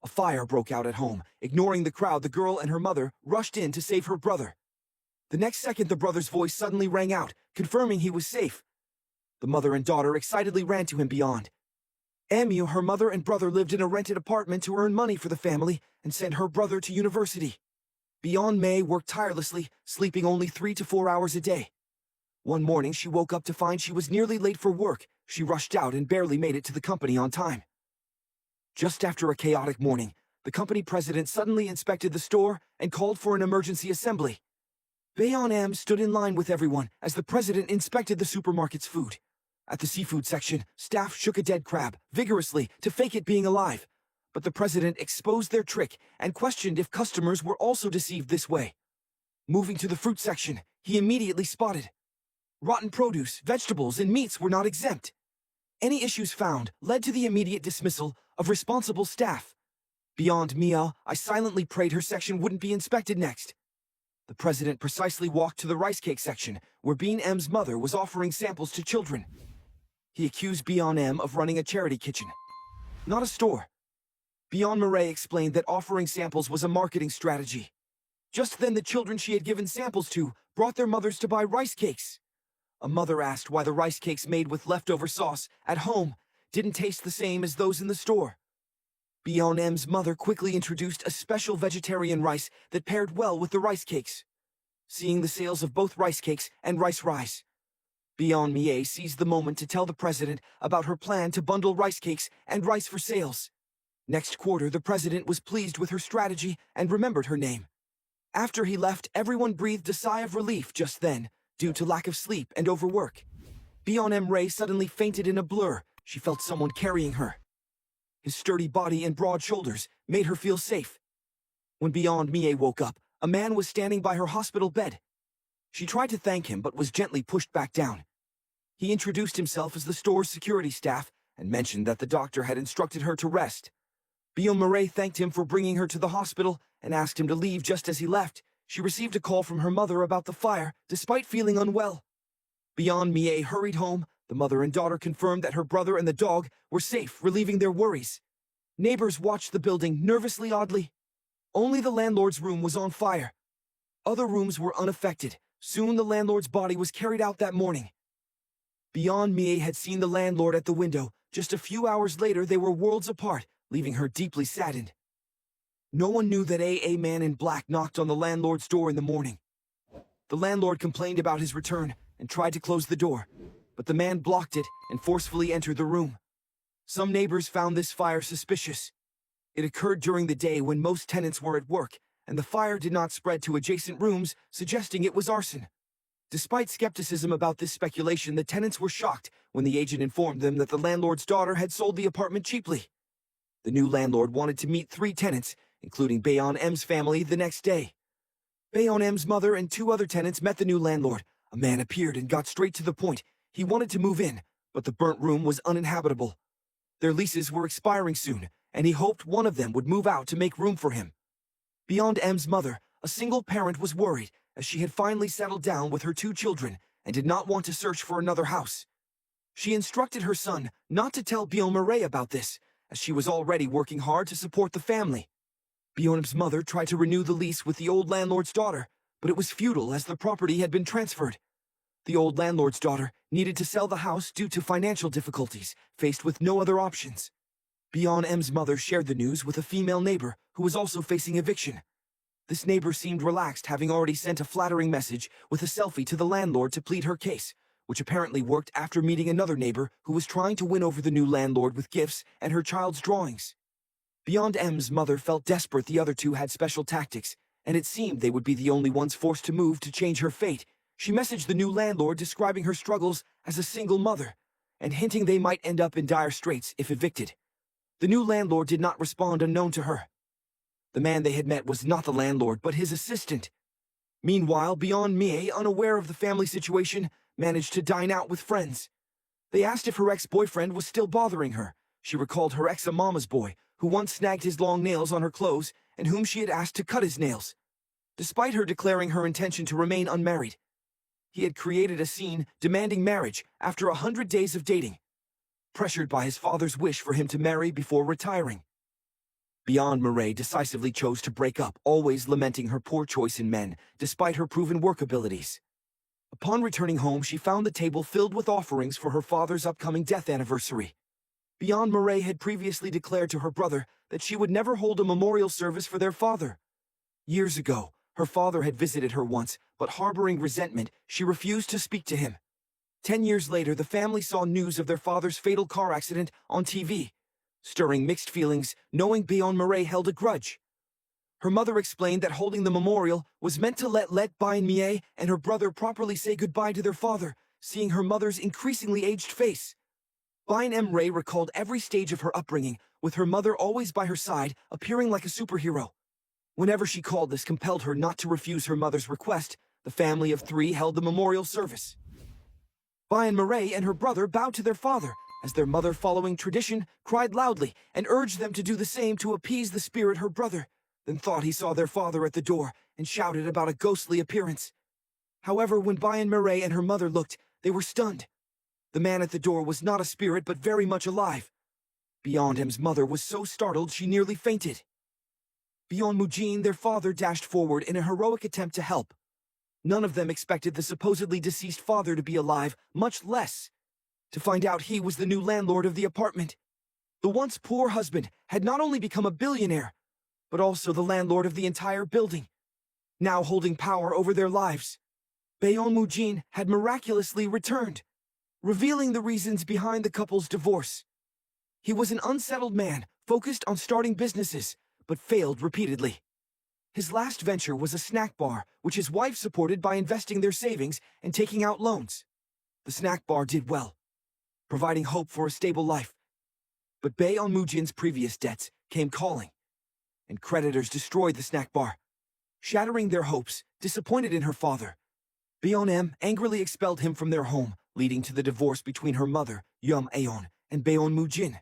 A fire broke out at home. Ignoring the crowd, the girl and her mother rushed in to save her brother. The next second, the brother's voice suddenly rang out, confirming he was safe. The mother and daughter excitedly ran to him beyond. Amy, her mother and brother, lived in a rented apartment to earn money for the family and send her brother to university. Beyond May worked tirelessly, sleeping only 3 to 4 hours a day. One morning, she woke up to find she was nearly late for work. She rushed out and barely made it to the company on time. Just after a chaotic morning, the company president suddenly inspected the store and called for an emergency assembly. Bayon stood in line with everyone as the president inspected the supermarket's food. At the seafood section, staff shook a dead crab vigorously to fake it being alive, but the president exposed their trick and questioned if customers were also deceived this way. Moving to the fruit section, he immediately spotted rotten produce, vegetables, and meats were not exempt. Any issues found led to the immediate dismissal of responsible staff. Beyond Mia, I silently prayed her section wouldn't be inspected next. The president precisely walked to the rice cake section, where Bean M's mother was offering samples to children. He accused Beyond M of running a charity kitchen, not a store. Beyond Murray explained that offering samples was a marketing strategy. Just then, the children she had given samples to brought their mothers to buy rice cakes. A mother asked why the rice cakes made with leftover sauce at home didn't taste the same as those in the store. Beyond M's mother quickly introduced a special vegetarian rice that paired well with the rice cakes. Seeing the sales of both rice cakes and rice rise, Beyond Mie seized the moment to tell the president about her plan to bundle rice cakes and rice for sales. Next quarter, the president was pleased with her strategy and remembered her name. After he left, everyone breathed a sigh of relief just then, due to lack of sleep and overwork. Beyond M. Ray suddenly fainted in a blur. She felt someone carrying her. His sturdy body and broad shoulders made her feel safe. When Beyond Mie woke up, a man was standing by her hospital bed. She tried to thank him but was gently pushed back down. He introduced himself as the store's security staff and mentioned that the doctor had instructed her to rest. Beyond Murray thanked him for bringing her to the hospital and asked him to leave just as he left. She received a call from her mother about the fire, despite feeling unwell. Beyond Mie hurried home. The mother and daughter confirmed that her brother and the dog were safe, relieving their worries. Neighbors watched the building nervously. Oddly, only the landlord's room was on fire. Other rooms were unaffected. Soon the landlord's body was carried out that morning. Beyond Mie had seen the landlord at the window. Just a few hours later, they were worlds apart, leaving her deeply saddened. No one knew that a man in black knocked on the landlord's door in the morning. The landlord complained about his return and tried to close the door, but the man blocked it and forcefully entered the room. Some neighbors found this fire suspicious. It occurred during the day when most tenants were at work, and the fire did not spread to adjacent rooms, suggesting it was arson. Despite skepticism about this speculation, the tenants were shocked when the agent informed them that the landlord's daughter had sold the apartment cheaply. The new landlord wanted to meet 3 tenants, including Bayon M's family, the next day. Bayon M's mother and 2 other tenants met the new landlord. A man appeared and got straight to the point. He wanted to move in, but the burnt room was uninhabitable. Their leases were expiring soon, and he hoped one of them would move out to make room for him. Beyond M's mother, a single parent, was worried, as she had finally settled down with her 2 children and did not want to search for another house. She instructed her son not to tell Beyond Murray about this, as she was already working hard to support the family. Beyond's mother tried to renew the lease with the old landlord's daughter, but it was futile as the property had been transferred. The old landlord's daughter needed to sell the house due to financial difficulties, faced with no other options. Beyond M's mother shared the news with a female neighbor who was also facing eviction. This neighbor seemed relaxed, having already sent a flattering message with a selfie to the landlord to plead her case, which apparently worked after meeting another neighbor who was trying to win over the new landlord with gifts and her child's drawings. Beyond M's mother felt desperate the other 2 had special tactics, and it seemed they would be the only ones forced to move to change her fate. She messaged the new landlord describing her struggles as a single mother, and hinting they might end up in dire straits if evicted. The new landlord did not respond, unknown to her. The man they had met was not the landlord, but his assistant. Meanwhile, Beyond Mie, unaware of the family situation, managed to dine out with friends. They asked if her ex-boyfriend was still bothering her. She recalled her ex, a mama's boy, who once snagged his long nails on her clothes and whom she had asked to cut his nails. Despite her declaring her intention to remain unmarried, he had created a scene demanding marriage after 100 days of dating, pressured by his father's wish for him to marry before retiring. Beyond Murray decisively chose to break up, always lamenting her poor choice in men, despite her proven work abilities. Upon returning home, she found the table filled with offerings for her father's upcoming death anniversary. Beyond Murray had previously declared to her brother that she would never hold a memorial service for their father. Years ago, her father had visited her once, but harboring resentment, she refused to speak to him. 10 years later, the family saw news of their father's fatal car accident on TV, stirring mixed feelings, knowing Beyond Murray held a grudge. Her mother explained that holding the memorial was meant to let Beyond Murray and her brother properly say goodbye to their father, seeing her mother's increasingly aged face. Beyond Murray recalled every stage of her upbringing, with her mother always by her side, appearing like a superhero. Whenever she called, this compelled her not to refuse her mother's request. The family of 3 held the memorial service. Beyond Murray and her brother bowed to their father, as their mother, following tradition, cried loudly and urged them to do the same to appease the spirit. Her brother then thought he saw their father at the door and shouted about a ghostly appearance. However, when Beyond Murray and her mother looked, they were stunned. The man at the door was not a spirit but very much alive. Beyond M's mother was so startled she nearly fainted. Beyond Mujin, their father, dashed forward in a heroic attempt to help. None of them expected the supposedly deceased father to be alive, much less to find out he was the new landlord of the apartment. The once poor husband had not only become a billionaire, but also the landlord of the entire building, now holding power over their lives. Beyond Mujin had miraculously returned, revealing the reasons behind the couple's divorce. He was an unsettled man, focused on starting businesses, but failed repeatedly. His last venture was a snack bar, which his wife supported by investing their savings and taking out loans. The snack bar did well, providing hope for a stable life. But Beyond Mujin's previous debts came calling, and creditors destroyed the snack bar. Shattering their hopes, disappointed in her father, Beyond M angrily expelled him from their home, leading to the divorce between her mother, Yum Aeon, and Beyond Mujin.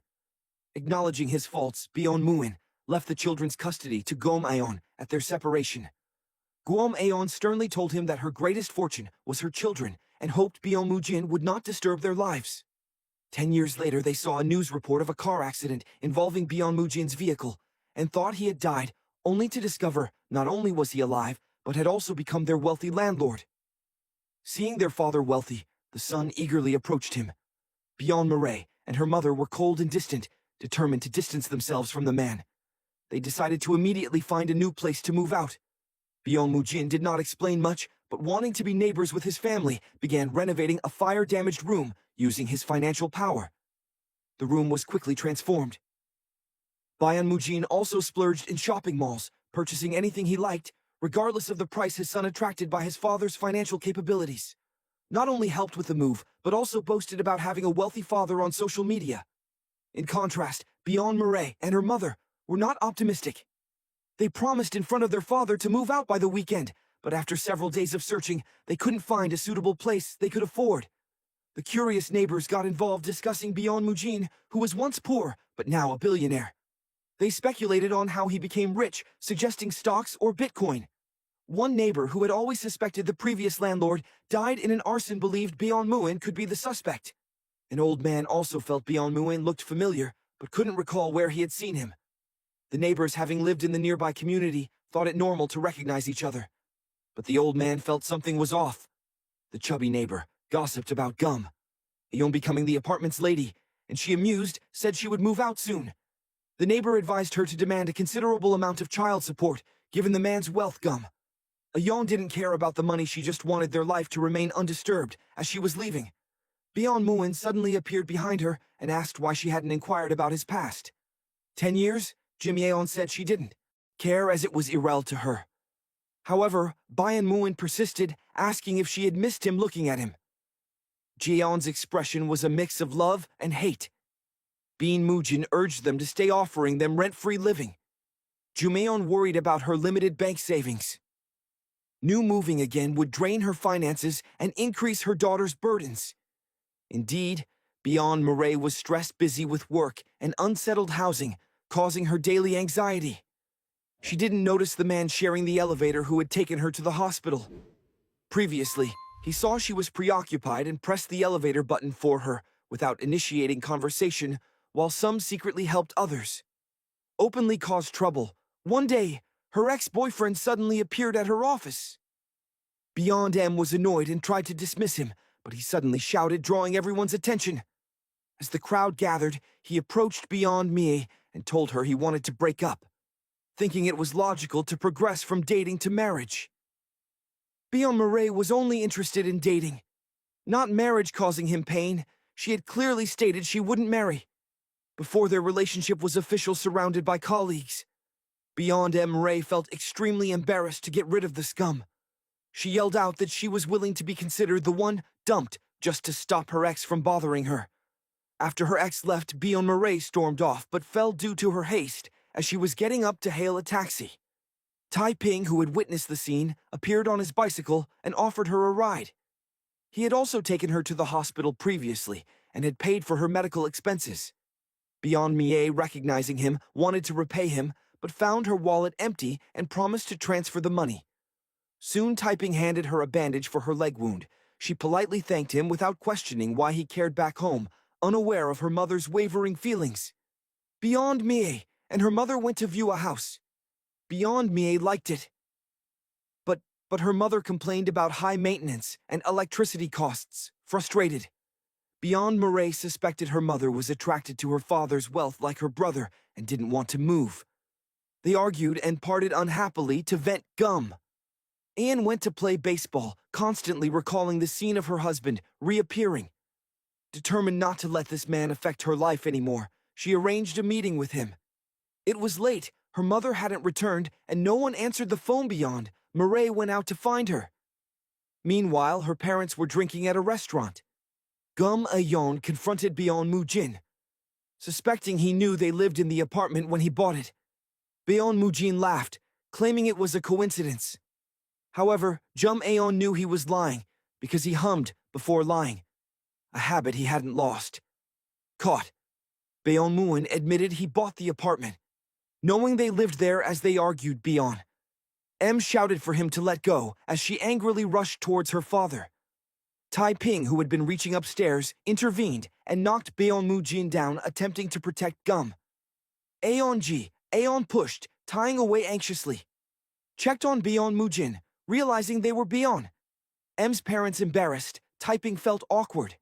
Acknowledging his faults, Beyond Muin left the children's custody to Gom Aeon at their separation. Guom Aeon sternly told him that her greatest fortune was her children and hoped Beyond Mujin would not disturb their lives. 10 years later, they saw a news report of a car accident involving Beyond Mujin's vehicle and thought he had died, only to discover not only was he alive, but had also become their wealthy landlord. Seeing their father wealthy, the son eagerly approached him. Beyond Murray and her mother were cold and distant, determined to distance themselves from the man. They decided to immediately find a new place to move out. Beyond Mujin did not explain much, but wanting to be neighbors with his family, began renovating a fire-damaged room using his financial power. The room was quickly transformed. Beyond Mujin also splurged in shopping malls, purchasing anything he liked, regardless of the price, his son, attracted by his father's financial capabilities. Not only helped with the move, but also boasted about having a wealthy father on social media. In contrast, Beyond Murray and her mother were not optimistic. They promised in front of their father to move out by the weekend, but after several days of searching, they couldn't find a suitable place they could afford. The curious neighbors got involved discussing Beyond Mujin, who was once poor, but now a billionaire. They speculated on how he became rich, suggesting stocks or Bitcoin. One neighbor who had always suspected the previous landlord died in an arson, believed Beyond Mujin could be the suspect. An old man also felt Beyond Mujin looked familiar, but couldn't recall where he had seen him. The neighbors, having lived in the nearby community, thought it normal to recognize each other. But the old man felt something was off. The chubby neighbor gossiped about Gum, Aeon becoming the apartment's lady, and she, amused, said she would move out soon. The neighbor advised her to demand a considerable amount of child support, given the man's wealth. Gum Aeon didn't care about the money, she just wanted their life to remain undisturbed as she was leaving. Beyond Mujin suddenly appeared behind her and asked why she hadn't inquired about his past. 10 years? Jim Yeon said she didn't care, as it was irrelevant to her. However, Beyond Mujin persisted, asking if she had missed him looking at him. Jeon's expression was a mix of love and hate. Beyond Mujin urged them to stay, offering them rent-free living. Jumeon worried about her limited bank savings. New moving again would drain her finances and increase her daughter's burdens. Indeed, Beyond Murray was stressed, busy with work and unsettled housing, causing her daily anxiety. She didn't notice the man sharing the elevator who had taken her to the hospital. Previously, he saw she was preoccupied and pressed the elevator button for her without initiating conversation, while some secretly helped others. openly caused trouble. One day, her ex-boyfriend suddenly appeared at her office. Beyond M was annoyed and tried to dismiss him, but he suddenly shouted, drawing everyone's attention. As the crowd gathered, he approached Beyond Mie and told her he wanted to break up, thinking it was logical to progress from dating to marriage. Beyond Mie was only interested in dating, not marriage causing him pain. She had clearly stated she wouldn't marry. Before their relationship was official, surrounded by colleagues, Beyond M. Ray felt extremely embarrassed to get rid of the scum. She yelled out that she was willing to be considered the one dumped just to stop her ex from bothering her. After her ex left, Beyond Mie stormed off, but fell due to her haste as she was getting up to hail a taxi. Tai Ping, who had witnessed the scene, appeared on his bicycle and offered her a ride. He had also taken her to the hospital previously and had paid for her medical expenses. Beyond Mie, recognizing him, wanted to repay him, but found her wallet empty and promised to transfer the money. Soon Tai Ping handed her a bandage for her leg wound. She politely thanked him without questioning why he cared back home, unaware of her mother's wavering feelings. Beyond Mie and her mother went to view a house. Beyond Mie liked it. But her mother complained about high maintenance and electricity costs, frustrated. Beyond Mie suspected her mother was attracted to her father's wealth like her brother and didn't want to move. They argued and parted unhappily to vent gum. Anne went to play baseball, constantly recalling the scene of her husband reappearing. Determined not to let this man affect her life anymore, she arranged a meeting with him. It was late, her mother hadn't returned, and no one answered the phone. Beyond Mie went out to find her. Meanwhile, her parents were drinking at a restaurant. Gum Ayon confronted Beyond Mujin, suspecting he knew they lived in the apartment when he bought it. Beyond Mujin laughed, claiming it was a coincidence. However, Jum Ayon knew he was lying, because he hummed before lying, a habit he hadn't lost. Caught, Beyond Muen admitted he bought the apartment, knowing they lived there as they argued. Beyond M shouted for him to let go as she angrily rushed towards her father. Tai Ping, who had been reaching upstairs, intervened and knocked Beyond Mujin down, attempting to protect Gum. Aeon pushed, tying away anxiously. Checked on Beyond Mujin, realizing they were Beyond M's parents embarrassed. Tai Ping felt awkward.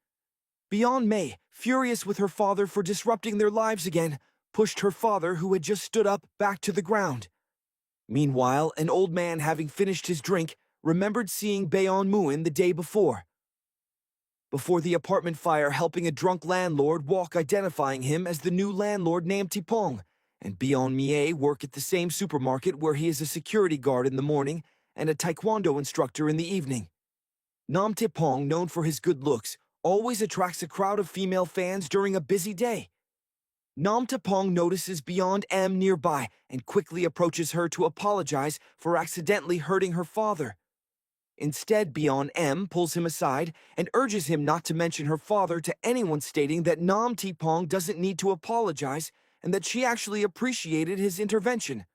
Beyond Mei, furious with her father for disrupting their lives again, pushed her father, who had just stood up, back to the ground. Meanwhile, an old man, having finished his drink, remembered seeing Beyond Muen the day before the apartment fire, helping a drunk landlord walk, identifying him as the new landlord named Tipong, and Beyond Mie work at the same supermarket where he is a security guard in the morning and a taekwondo instructor in the evening. Nam Tipong, known for his good looks, always attracts a crowd of female fans during a busy day. Nam Tipong notices Beyond M nearby and quickly approaches her to apologize for accidentally hurting her father. Instead, Beyond M pulls him aside and urges him not to mention her father to anyone, stating that Nam Tipong doesn't need to apologize and that she actually appreciated his intervention.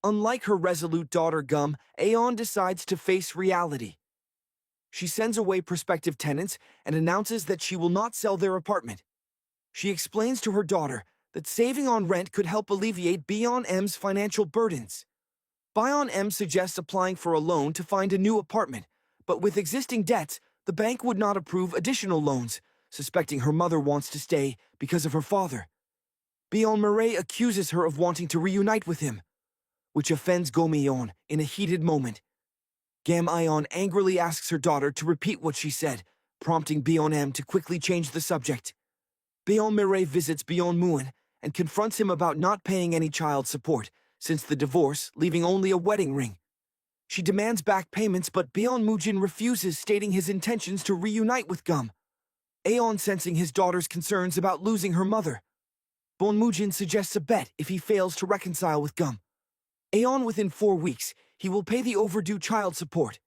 Unlike her resolute daughter Gum, Aeon decides to face reality. She sends away prospective tenants and announces that she will not sell their apartment. She explains to her daughter that saving on rent could help alleviate Beyond M's financial burdens. Beyond M suggests applying for a loan to find a new apartment, but with existing debts, the bank would not approve additional loans, suspecting her mother wants to stay because of her father. Beyond Mie accuses her of wanting to reunite with him, which offends Gomion in a heated moment. Gam Ion angrily asks her daughter to repeat what she said, prompting Beyond M to quickly change the subject. Beyond Mie visits Beyond Muen and confronts him about not paying any child support since the divorce, leaving only a wedding ring. She demands back payments, but Beyond Mujin refuses, stating his intentions to reunite with Gum. Aeon, sensing his daughter's concerns about losing her mother, Bon Mujin suggests a bet if he fails to reconcile with Gum. Aeon, within 4 weeks, he will pay the overdue child support.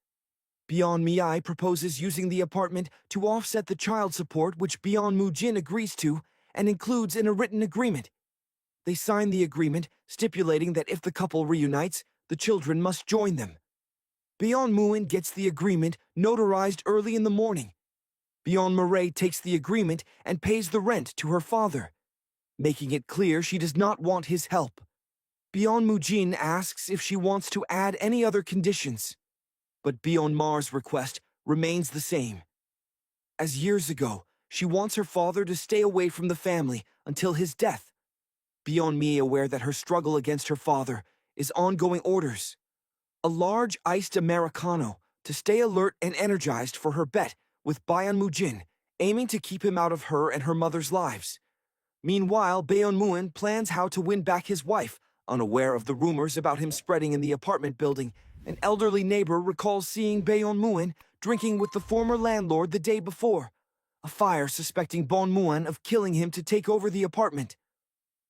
Beyond Mie proposes using the apartment to offset the child support, which Beyond Mujin agrees to and includes in a written agreement. They sign the agreement, stipulating that if the couple reunites, the children must join them. Beyond Muen gets the agreement notarized early in the morning. Beyond Mie takes the agreement and pays the rent to her father, making it clear she does not want his help. Byeon Mujin asks if she wants to add any other conditions, but Byeon Mar's request remains the same. As years ago, she wants her father to stay away from the family until his death. Byeon Mi, aware that her struggle against her father is ongoing, orders a large iced Americano to stay alert and energized for her bet with Byeon Mujin, aiming to keep him out of her and her mother's lives. Meanwhile, Byeon Moon plans how to win back his wife, unaware of the rumors about him spreading in the apartment building. An elderly neighbor recalls seeing Byeon Moon drinking with the former landlord the day before. A fire suspecting Bon Moon of killing him to take over the apartment.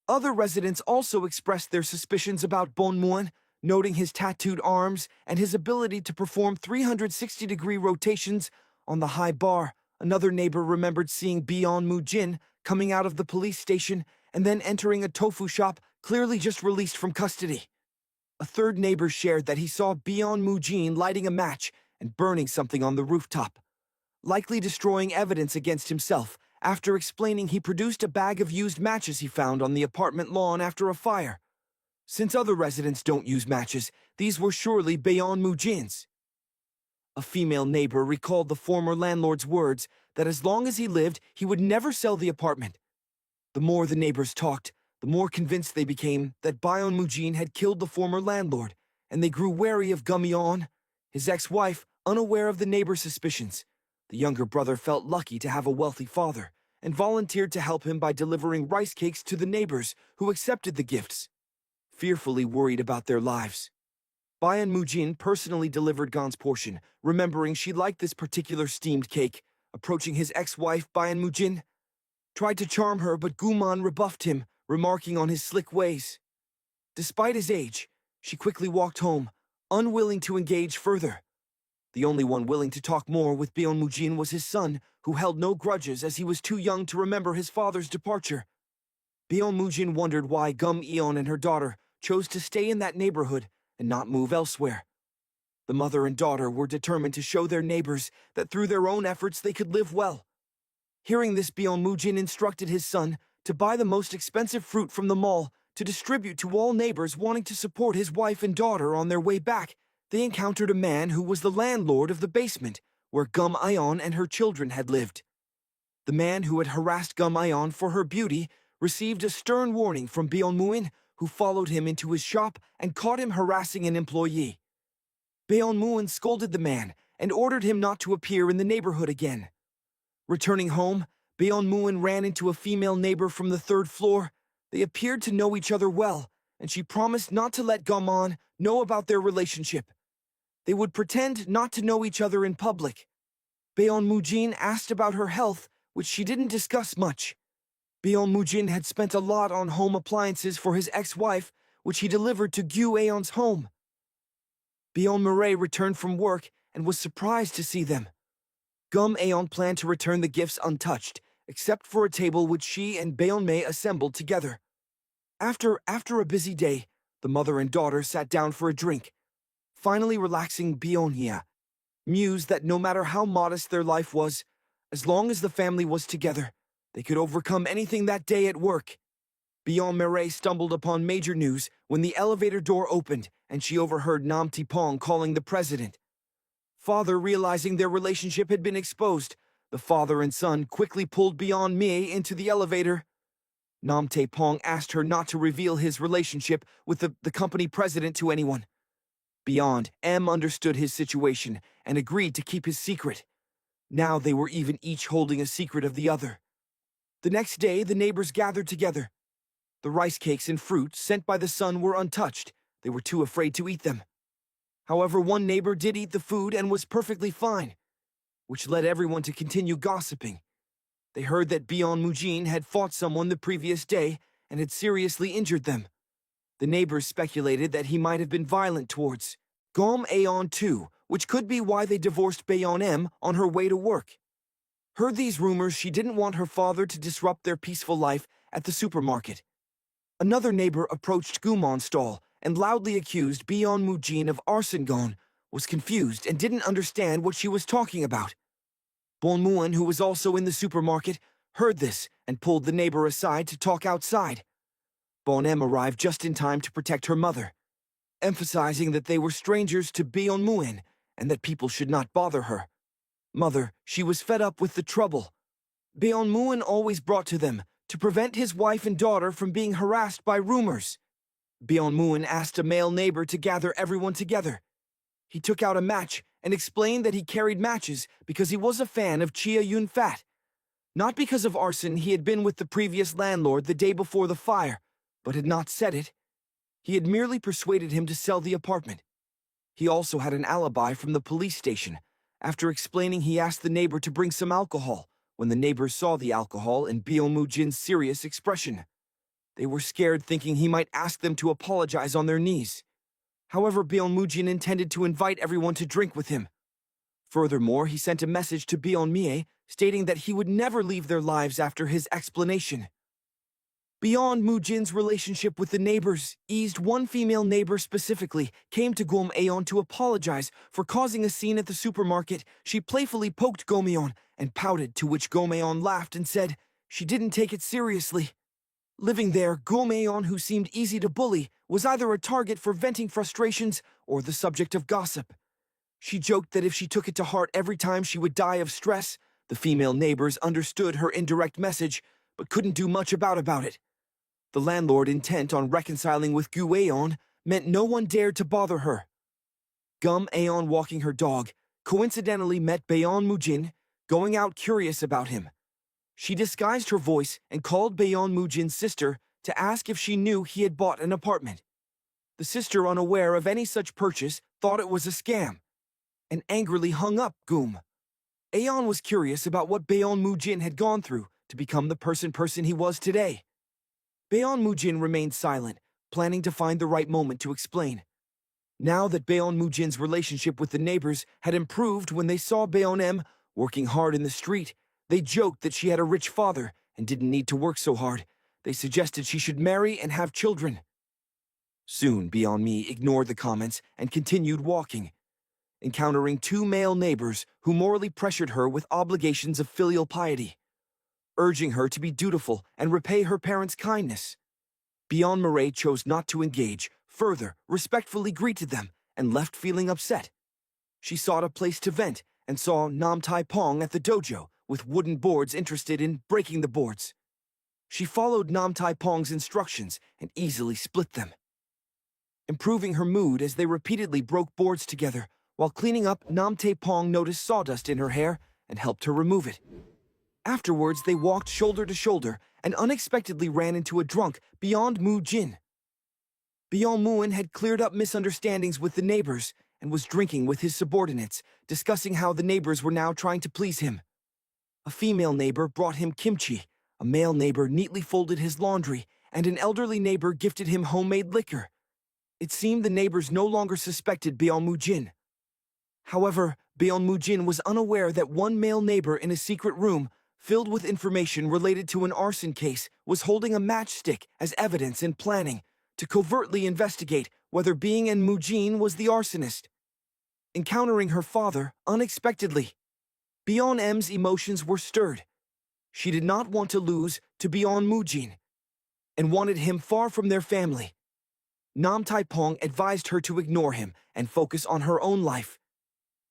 Other residents also expressed their suspicions about Bon Moon, noting his tattooed arms and his ability to perform 360-degree rotations on the high bar. Another neighbor remembered seeing Byeon Mujin coming out of the police station and then entering a tofu shop, clearly just released from custody. A third neighbor shared that he saw Byeon Mujin lighting a match and burning something on the rooftop, likely destroying evidence against himself, after explaining he produced a bag of used matches he found on the apartment lawn after a fire. Since other residents don't use matches, these were surely Byeon Mujin's. A female neighbor recalled the former landlord's words that as long as he lived, he would never sell the apartment. The more the neighbors talked, the more convinced they became that Byeon Mujin had killed the former landlord, and they grew wary of Gum-yeon, his ex-wife, unaware of the neighbor's suspicions. The younger brother felt lucky to have a wealthy father, and volunteered to help him by delivering rice cakes to the neighbors, who accepted the gifts, fearfully worried about their lives. Byeon Mujin personally delivered Gon's portion, remembering she liked this particular steamed cake. Approaching his ex-wife, Byeon Mujin tried to charm her, but Guman rebuffed him, remarking on his slick ways. Despite his age, she quickly walked home, unwilling to engage further. The only one willing to talk more with Byeon Mujin was his son, who held no grudges as he was too young to remember his father's departure. Byeon Mujin wondered why Gum-yeon and her daughter chose to stay in that neighborhood and not move elsewhere. The mother and daughter were determined to show their neighbors that through their own efforts they could live well. Hearing this, Byeon Mujin instructed his son to buy the most expensive fruit from the mall to distribute to all neighbors wanting to support his wife and daughter. On their way back, they encountered a man who was the landlord of the basement where Gum-yeon and her children had lived. The man who had harassed Gum-yeon for her beauty received a stern warning from Byeon Moon, who followed him into his shop and caught him harassing an employee. Byeon Moon scolded the man and ordered him not to appear in the neighborhood again. Returning home, Byeon Moon ran into a female neighbor from the third floor. They appeared to know each other well, and she promised not to let Gum-yeon know about their relationship. They would pretend not to know each other in public. Byeon Mujin asked about her health, which she didn't discuss much. Byeon Mujin had spent a lot on home appliances for his ex-wife, which he delivered to Gyu-yeon's home. Byeon Murray returned from work and was surprised to see them. Gum-yeon planned to return the gifts untouched, except for a table which she and Byeon May assembled together. After a busy day, the mother and daughter sat down for a drink. Finally relaxing, Byeon-hye mused that no matter how modest their life was, as long as the family was together, they could overcome anything that day at work. Byeon Murray stumbled upon major news when the elevator door opened and she overheard Nam Tae-pong calling the president. Father, realizing their relationship had been exposed, the father and son quickly pulled Byeon Mi into the elevator. Nam Tae-pong asked her not to reveal his relationship with the company president to anyone. Beyond M understood his situation and agreed to keep his secret. Now they were even each holding a secret of the other. The next day, the neighbors gathered together. The rice cakes and fruit sent by the son were untouched. They were too afraid to eat them. However, one neighbor did eat the food and was perfectly fine, which led everyone to continue gossiping. They heard that Byeon Mujin had fought someone the previous day and had seriously injured them. The neighbors speculated that he might have been violent towards Gum-yeon too, which could be why they divorced Byeon M on her way to work. Heard these rumors, she didn't want her father to disrupt their peaceful life at the supermarket. Another neighbor approached Gumon's stall and loudly accused Byeon Mujin of arson. Gon was confused and didn't understand what she was talking about. Bon Moon, who was also in the supermarket, heard this and pulled the neighbor aside to talk outside. Bon-em arrived just in time to protect her mother, emphasizing that they were strangers to Beon-muin and that people should not bother her. Mother, she was fed up with the trouble Beon-muin always brought to them to prevent his wife and daughter from being harassed by rumors. Beon-muin asked a male neighbor to gather everyone together. He took out a match and explained that he carried matches because he was a fan of Chia Yun-fat. Not because of arson. He had been with the previous landlord the day before the fire, but had not said it. He had merely persuaded him to sell the apartment. He also had an alibi from the police station. After explaining, he asked the neighbor to bring some alcohol. When the neighbors saw the alcohol and Beon-mu-jin's serious expression, they were scared, thinking he might ask them to apologize on their knees. However, Beon-mu-jin intended to invite everyone to drink with him. Furthermore, he sent a message to Beon-mie stating that he would never leave their lives after his explanation. Beon-mu-jin's relationship with the neighbors eased. One female neighbor specifically came to Gom-aeon to apologize for causing a scene at the supermarket. She playfully poked Gom-aeon and pouted, to which Gom-aeon laughed and said she didn't take it seriously. Living there, Gom-aeon, who seemed easy to bully, was either a target for venting frustrations or the subject of gossip. She joked that if she took it to heart every time, she would die of stress. The female neighbors understood her indirect message, but couldn't do much about it. The landlord, intent on reconciling with Gu-aeon, meant no one dared to bother her. Gum-aeon, walking her dog, coincidentally met Beon-mu-jin, going out curious about him. She disguised her voice and called Beon-mu-jin's sister to ask if she knew he had bought an apartment. The sister, unaware of any such purchase, thought it was a scam, and angrily hung up. Aeon was curious about what Beon-mu-jin had gone through to become the person he was today. Beon-mu-jin remained silent, planning to find the right moment to explain. Now that Beon-mu-jin's relationship with the neighbors had improved when they saw Beon-em working hard in the street, they joked that she had a rich father and didn't need to work so hard. They suggested she should marry and have children. Soon, Beon-mi ignored the comments and continued walking, encountering two male neighbors who morally pressured her with obligations of filial piety, urging her to be dutiful and repay her parents' kindness. Beon-mi chose not to engage, further respectfully greeted them, and left feeling upset. She sought a place to vent and saw Nam Tai-pong at the dojo with wooden boards, interested in breaking the boards. She followed Nam Tai-pong's instructions and easily split them, improving her mood as they repeatedly broke boards together. While cleaning up, Nam Tai-pong noticed sawdust in her hair and helped her remove it. Afterwards, they walked shoulder to shoulder and unexpectedly ran into a drunk, Beon-mu-jin. Beon-muin had cleared up misunderstandings with the neighbors and was drinking with his subordinates, discussing how the neighbors were now trying to please him. A female neighbor brought him kimchi, a male neighbor neatly folded his laundry, and an elderly neighbor gifted him homemade liquor. It seemed the neighbors no longer suspected Beon-mu-jin. However, Beon-mu-jin was unaware that one male neighbor in a secret room, filled with information related to an arson case, was holding a matchstick as evidence and planning to covertly investigate whether Beon-mu-jin was the arsonist. Encountering her father unexpectedly, Beon-em's emotions were stirred. She did not want to lose to Beon-mu-jin and wanted him far from their family. Nam Tai-pong advised her to ignore him and focus on her own life.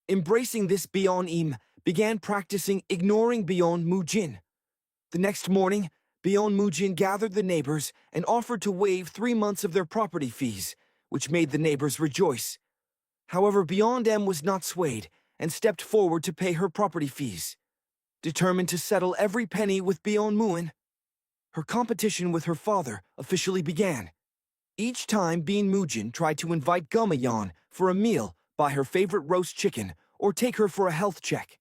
Embracing this, Beon-em began practicing ignoring Beon-mu-jin. The next morning, Beon-mu-jin gathered the neighbors and offered to waive 3 months of their property fees, which made the neighbors rejoice. However, Beon-em was not swayed and stepped forward to pay her property fees. Determined to settle every penny with Beon-muin, her competition with her father officially began. Each time Beon-mu-jin tried to invite Gum-aeon for a meal, buy her favorite roast chicken, or take her for a health check,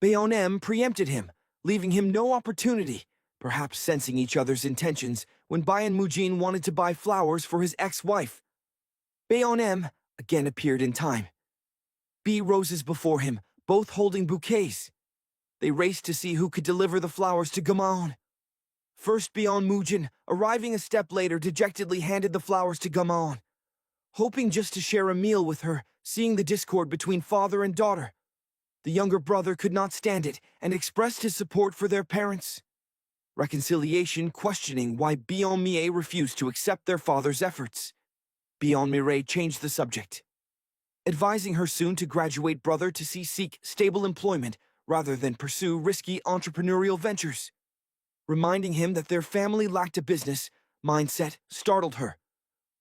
Beon-em preempted him, leaving him no opportunity, perhaps sensing each other's intentions when Beon-mu-jin wanted to buy flowers for his ex-wife. Beon-em again appeared in time. Roses before him, both holding bouquets. They raced to see who could deliver the flowers to Gum-aeon. First, Beon-mu-jin, arriving a step later, dejectedly handed the flowers to Gum-aeon, hoping just to share a meal with her, seeing the discord between father and daughter. The younger brother could not stand it and expressed his support for their parents. reconciliation questioning why Bion Mie refused to accept their father's efforts. Bion Mire changed the subject, advising her soon-to-graduate brother to seek stable employment rather than pursue risky entrepreneurial ventures. Reminding him that their family lacked a business mindset startled her.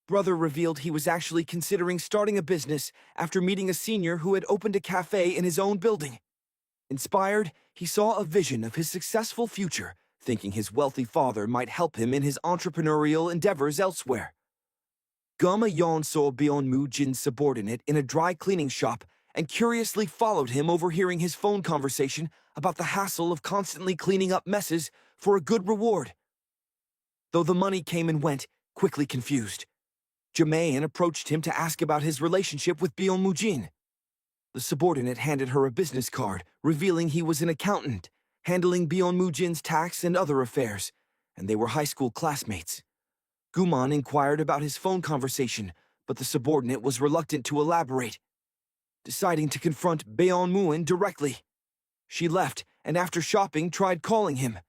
Brother revealed he was actually considering starting a business after meeting a senior who had opened a cafe in his own building. Inspired, he saw a vision of his successful future, thinking his wealthy father might help him in his entrepreneurial endeavors elsewhere. Gama Yon saw Bion Mu Jin's subordinate in a dry cleaning shop and curiously followed him, overhearing his phone conversation about the hassle of constantly cleaning up messes for a good reward. Though the money came and went, quickly confused, Jamayan approached him to ask about his relationship with Bion Mu Jin. The subordinate handed her a business card, revealing he was an accountant, handling Bion Mu Jin's tax and other affairs, and they were high school classmates. Guman inquired about his phone conversation, but the subordinate was reluctant to elaborate. Deciding to confront Bion Muin directly, she left and after shopping tried calling him,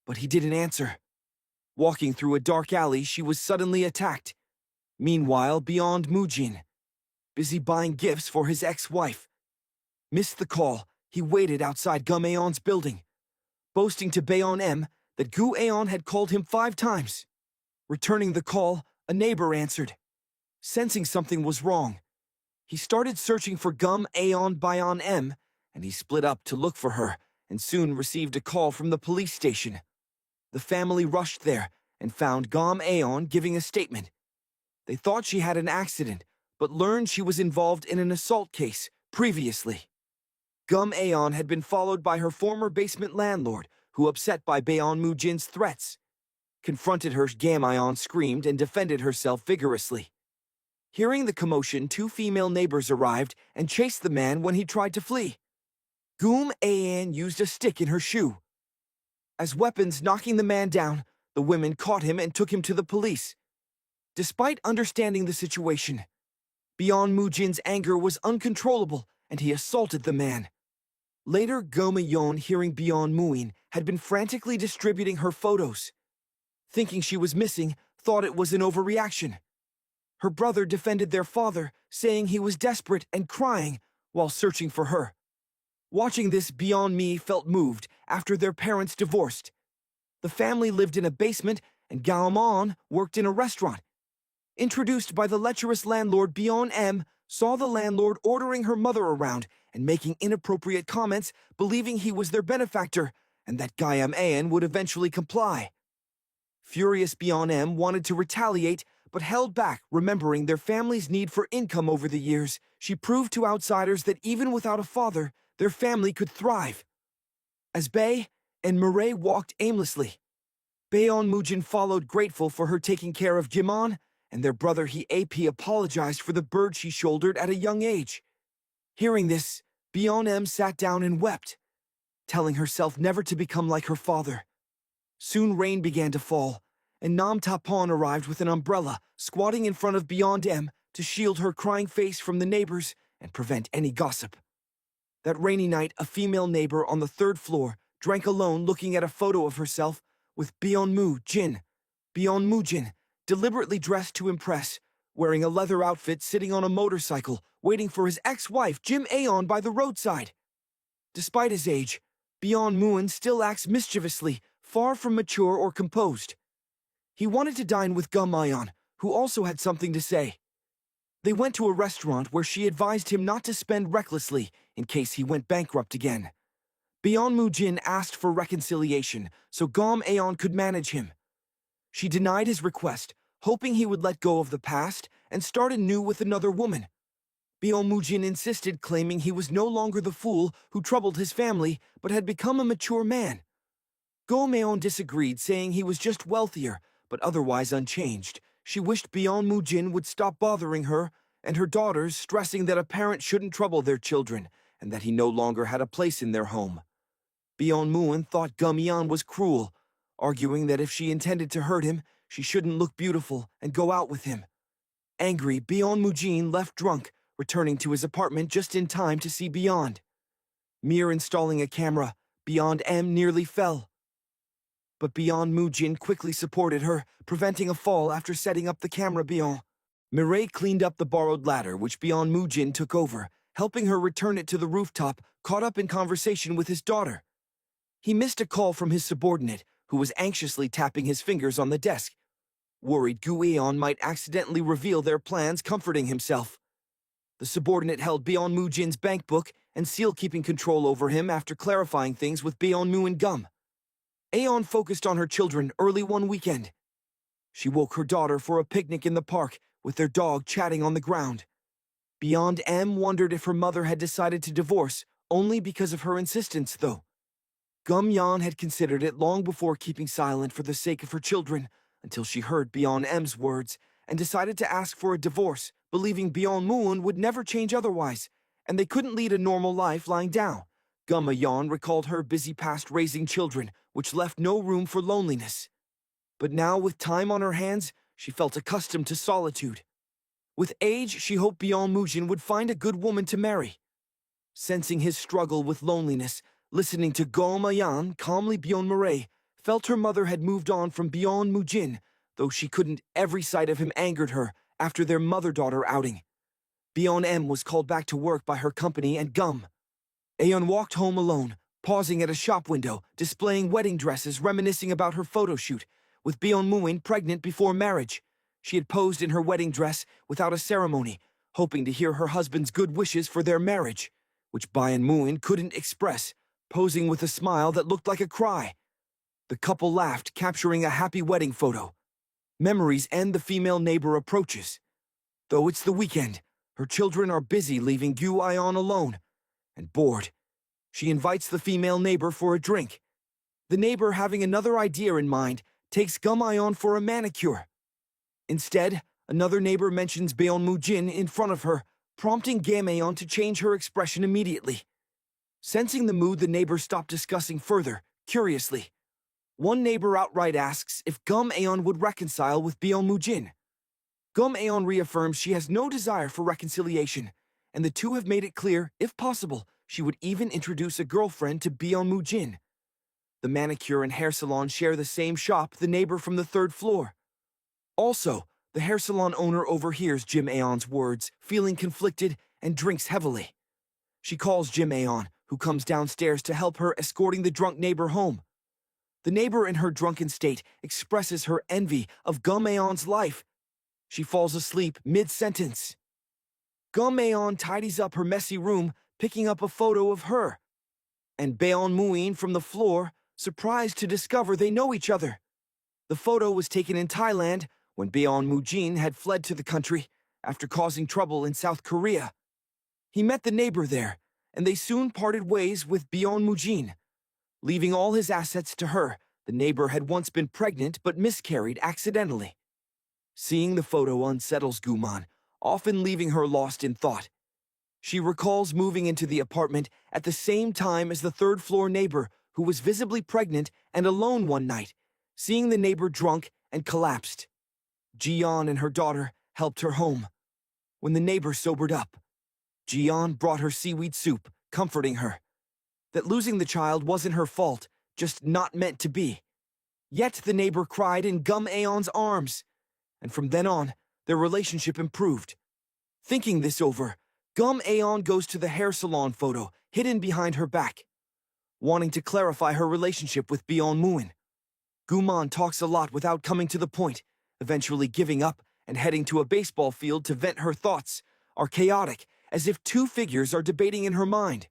but he didn't answer. Walking through a dark alley, she was suddenly attacked. Meanwhile, Bion Mu Jin, busy buying gifts for his ex-wife, missed the call. He waited outside Gumaeon's building, boasting to Bayon M that Gu Aeon had called him 5 times. Returning the call, a neighbor answered. Sensing something was wrong, he started searching for Gum Aeon Bayon M, and he split up to look for her, and soon received a call from the police station. The family rushed there and found Gum Aeon giving a statement. They thought she had an accident, but learned she was involved in an assault case previously. Gum Aeon had been followed by her former basement landlord, who, upset by Bayon Mu Jin's threats, confronted her. Gamayon screamed and defended herself vigorously. Hearing the commotion, 2 female neighbors arrived and chased the man when he tried to flee. Gum Aeon used a stick in her shoe as weapons, knocking the man down. The women caught him and took him to the police. Despite understanding the situation, Bion Mu Jin's anger was uncontrollable and he assaulted the man. Later, Goma Yon, hearing Bion Muin had been frantically distributing her photos, thinking she was missing, thought it was an overreaction. Her brother defended their father, saying he was desperate and crying while searching for her. Watching this, Bion Mi felt moved after their parents divorced. The family lived in a basement and Gaomon worked in a restaurant. Introduced by the lecherous landlord, Bion M saw the landlord ordering her mother around and making inappropriate comments, believing he was their benefactor and that Gaiam Ayan would eventually comply. Furious, Bion M wanted to retaliate, but held back, remembering their family's need for income over the years. She proved to outsiders that even without a father, their family could thrive. As Bei and Mireille walked aimlessly, Bayon Mujin followed, grateful for her taking care of Jimon, and their brother He AP apologized for the bird she shouldered at a young age. Hearing this, Bion M sat down and wept, telling herself never to become like her father. Soon rain began to fall, and Nam Tapon arrived with an umbrella, squatting in front of Beyond M to shield her crying face from the neighbors and prevent any gossip. That rainy night, a female neighbor on the 3rd floor drank alone, looking at a photo of herself with Bion Mu Jin, deliberately dressed to impress, wearing a leather outfit, sitting on a motorcycle, waiting for his ex-wife Jim Aeon by the roadside. Despite his age, Bion Muin still acts mischievously, far from mature or composed. He wanted to dine with Gum Aeon, who also had something to say. They went to a restaurant where she advised him not to spend recklessly in case he went bankrupt again. Bion Mu Jin asked for reconciliation so Gum Aeon could manage him. She denied his request, hoping he would let go of the past and start anew with another woman. Bion Mu Jin insisted, claiming he was no longer the fool who troubled his family, but had become a mature man. Gum Aeon disagreed, saying he was just wealthier, but otherwise unchanged. She wished Bion Mu Jin would stop bothering her and her daughters, stressing that a parent shouldn't trouble their children and that he no longer had a place in their home. Bion Muin thought Gum Aeon was cruel, arguing that if she intended to hurt him, she shouldn't look beautiful and go out with him. Angry, Bion Mu Jin left drunk, returning to his apartment just in time to see Beyond. Mere installing a camera, Beyond M nearly fell. but Beyond Mujin quickly supported her, preventing a fall after setting up the camera Beyond. Mireille cleaned up the borrowed ladder, which Beyond Mujin took over, helping her return it to the rooftop, caught up in conversation with his daughter. He missed a call from his subordinate, who was anxiously tapping his fingers on the desk. Worried Gu Eon might accidentally reveal their plans, comforting himself. The subordinate held Beyond Mujin's bank book and Seal keeping control over him after clarifying things with Beyond Mu and Gum. Aeon focused on her children early one weekend. She woke her daughter for a picnic in the park, with their dog chatting on the ground. Beyond M wondered if her mother had decided to divorce, only because of her insistence, though. Gum Yan had considered it long before keeping silent for the sake of her children, until she heard Beyond M's words, and decided to ask for a divorce, believing Beyond Moon would never change otherwise, and they couldn't lead a normal life lying down. Gum Yan recalled her busy past raising children, which left no room for loneliness. But now, with time on her hands, she felt accustomed to solitude. With age, she hoped Beyond Mujin would find a good woman to marry. Sensing his struggle with loneliness, listening to Gom Yan calmly Beyond Mireille, felt her mother had moved on from Beyond Mujin, though she couldn't. Every sight of him angered her after their mother-daughter outing. Beyond M was called back to work by her company and Gum. Aeon walked home alone, pausing at a shop window, displaying wedding dresses reminiscing about her photo shoot, with Beyond Muin pregnant before marriage. She had posed in her wedding dress without a ceremony, hoping to hear her husband's good wishes for their marriage, which Beyond Muin couldn't express, posing with a smile that looked like a cry. The couple laughed, capturing a happy wedding photo. Memories end the female neighbor approaches. Though it's the weekend, her children are busy leaving Gu Ion alone, and bored. She invites the female neighbor for a drink. The neighbor, having another idea in mind, takes Gum Ion for a manicure. Instead, another neighbor mentions Beyond Mujin in front of her, prompting Gam Aeon to change her expression immediately. Sensing the mood, the neighbors stop discussing further, curiously. One neighbor outright asks if Gum Aeon would reconcile with Beyond Mujin. Gum Aeon reaffirms she has no desire for reconciliation, and the two have made it clear, if possible, she would even introduce a girlfriend to Beyond Mujin. The manicure and hair salon share the same shop, the neighbor from the third floor. Also, the hair salon owner overhears Jim Aeon's words, feeling conflicted, and drinks heavily. She calls Jim Aeon, who comes downstairs to help her, escorting the drunk neighbor home. The neighbor, in her drunken state, expresses her envy of Gum Aeon's life. She falls asleep mid-sentence. Gum Aeon tidies up her messy room, picking up a photo of her. And Beyond Muin from the floor, surprised to discover they know each other. The photo was taken in Thailand, when Beyond Mujin had fled to the country after causing trouble in South Korea. He met the neighbor there, and they soon parted ways with Beyond Mujin. Leaving all his assets to her, the neighbor had once been pregnant but miscarried accidentally. Seeing the photo unsettles Guman, often leaving her lost in thought. She recalls moving into the apartment at the same time as the third-floor neighbor, who was visibly pregnant and alone one night, seeing the neighbor drunk and collapsed. Jian and her daughter helped her home. When the neighbor sobered up, Jian brought her seaweed soup, comforting her. That losing the child wasn't her fault, just not meant to be. Yet the neighbor cried in Gum Aeon's arms, and from then on, their relationship improved. Thinking this over, Gum Aeon goes to the hair salon photo, hidden behind her back, wanting to clarify her relationship with Beyond Muin. Guman talks a lot without coming to the point, eventually giving up and heading to a baseball field to vent her thoughts, are chaotic, as if two figures are debating in her mind.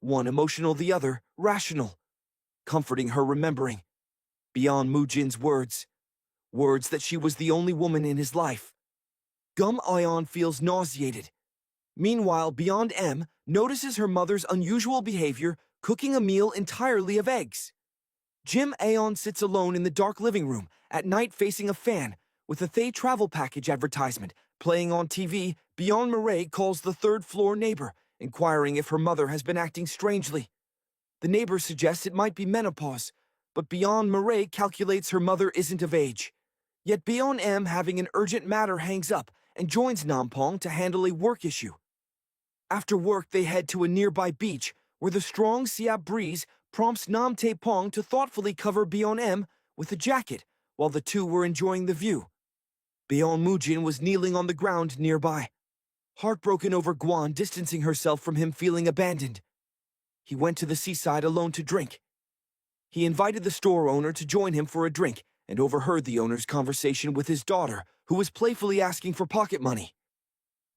One emotional, the other rational, comforting her, remembering Beyond Mujin's words that she was the only woman in his life. Gum Aeon feels nauseated. Meanwhile, Beyond M notices her mother's unusual behavior, cooking a meal entirely of eggs. Jim Aeon sits alone in the dark living room, at night facing a fan, with a Thay travel package advertisement playing on TV. Beyond Mireille calls the third-floor neighbor, inquiring if her mother has been acting strangely. The neighbor suggests it might be menopause, but Beyond Mireille calculates her mother isn't of age. Yet Beyond M, having an urgent matter, hangs up and joins Nampong to handle a work issue. After work, they head to a nearby beach, where the strong Siap breeze prompts Nam Tae Pong to thoughtfully cover Beon M with a jacket while the two were enjoying the view. Beon Mujin was kneeling on the ground nearby, heartbroken over Guan distancing herself from him, feeling abandoned. He went to the seaside alone to drink. He invited the store owner to join him for a drink and overheard the owner's conversation with his daughter, who was playfully asking for pocket money.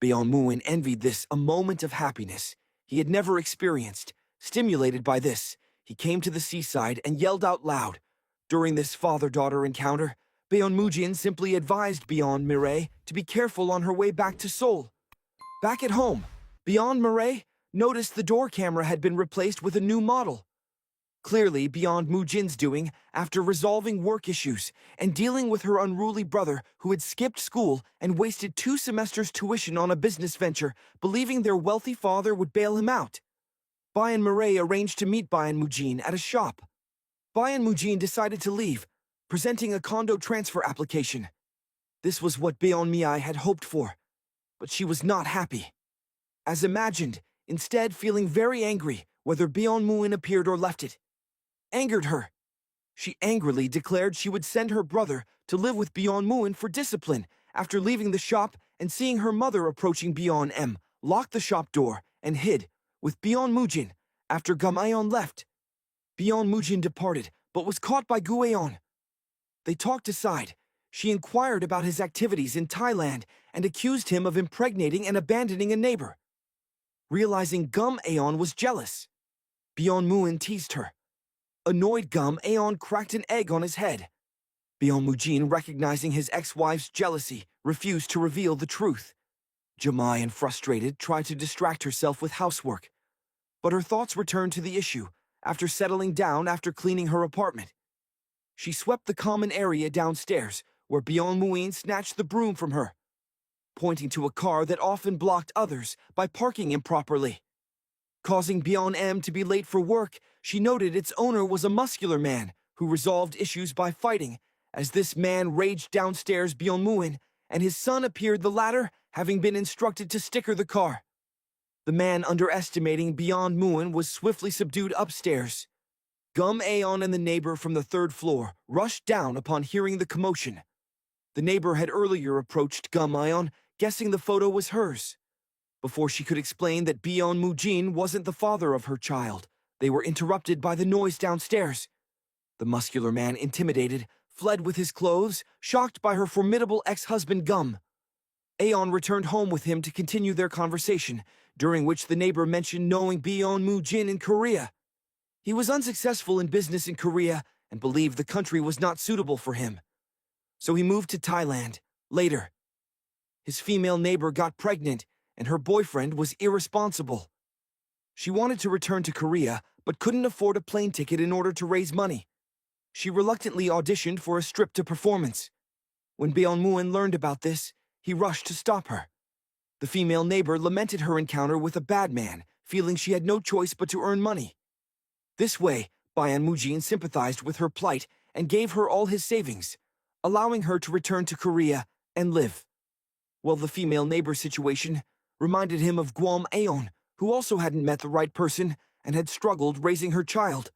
Beon Muin envied this, a moment of happiness he had never experienced. Stimulated by this, he came to the seaside and yelled out loud. During this father-daughter encounter, Beon Mujin simply advised Beon Mireille to be careful on her way back to Seoul. Back at home, Beon Mireille noticed the door camera had been replaced with a new model. Clearly beyond Mujin's doing after resolving work issues and dealing with her unruly brother who had skipped school and wasted 2 semesters' tuition on a business venture, believing their wealthy father would bail him out. Bayan Mireille arranged to meet Bayan Mujin at a shop. Bayan Mujin decided to leave, presenting a condo transfer application. This was what Beon Miai had hoped for, but she was not happy. As imagined, instead feeling very angry whether Beon Muin appeared or left it. Angered her. She angrily declared she would send her brother to live with Beon Muin for discipline after leaving the shop and seeing her mother approaching Beon M, locked the shop door and hid with Beon Mujin after Gamayon left. Beon Mujin departed but was caught by Gueon. They talked aside. She inquired about his activities in Thailand and accused him of impregnating and abandoning a neighbor. Realizing Gum Aeon was jealous, Beon Muin teased her. Annoyed, Gum Aeon cracked an egg on his head. Beon Mujin, recognizing his ex-wife's jealousy, refused to reveal the truth. Jamayan, frustrated, tried to distract herself with housework, but her thoughts returned to the issue after settling down after cleaning her apartment. She swept the common area downstairs, where Beon Muin snatched the broom from her, pointing to a car that often blocked others by parking improperly. Causing Beon M to be late for work, she noted its owner was a muscular man who resolved issues by fighting. As this man raged downstairs, Beon Muin and his son appeared, the latter having been instructed to sticker the car. The man, underestimating Beon Muin, was swiftly subdued upstairs. Gum Aeon and the neighbor from the 3rd floor rushed down upon hearing the commotion. The neighbor had earlier approached Gum Aeon, guessing the photo was hers. Before she could explain that Beon Mujin wasn't the father of her child, they were interrupted by the noise downstairs. The muscular man, intimidated, fled with his clothes, shocked by her formidable ex-husband Gum. Aeon returned home with him to continue their conversation, during which the neighbor mentioned knowing Beon Mujin in Korea. He was unsuccessful in business in Korea and believed the country was not suitable for him. So he moved to Thailand. Later, his female neighbor got pregnant and her boyfriend was irresponsible. She wanted to return to Korea, but couldn't afford a plane ticket in order to raise money. She reluctantly auditioned for a striptease performance. When Beon Muin learned about this, he rushed to stop her. The female neighbor lamented her encounter with a bad man, feeling she had no choice but to earn money. This way, Bayan Mujin sympathized with her plight and gave her all his savings, allowing her to return to Korea and live. Well, the female neighbor's situation reminded him of Guam Aeon, who also hadn't met the right person and had struggled raising her child.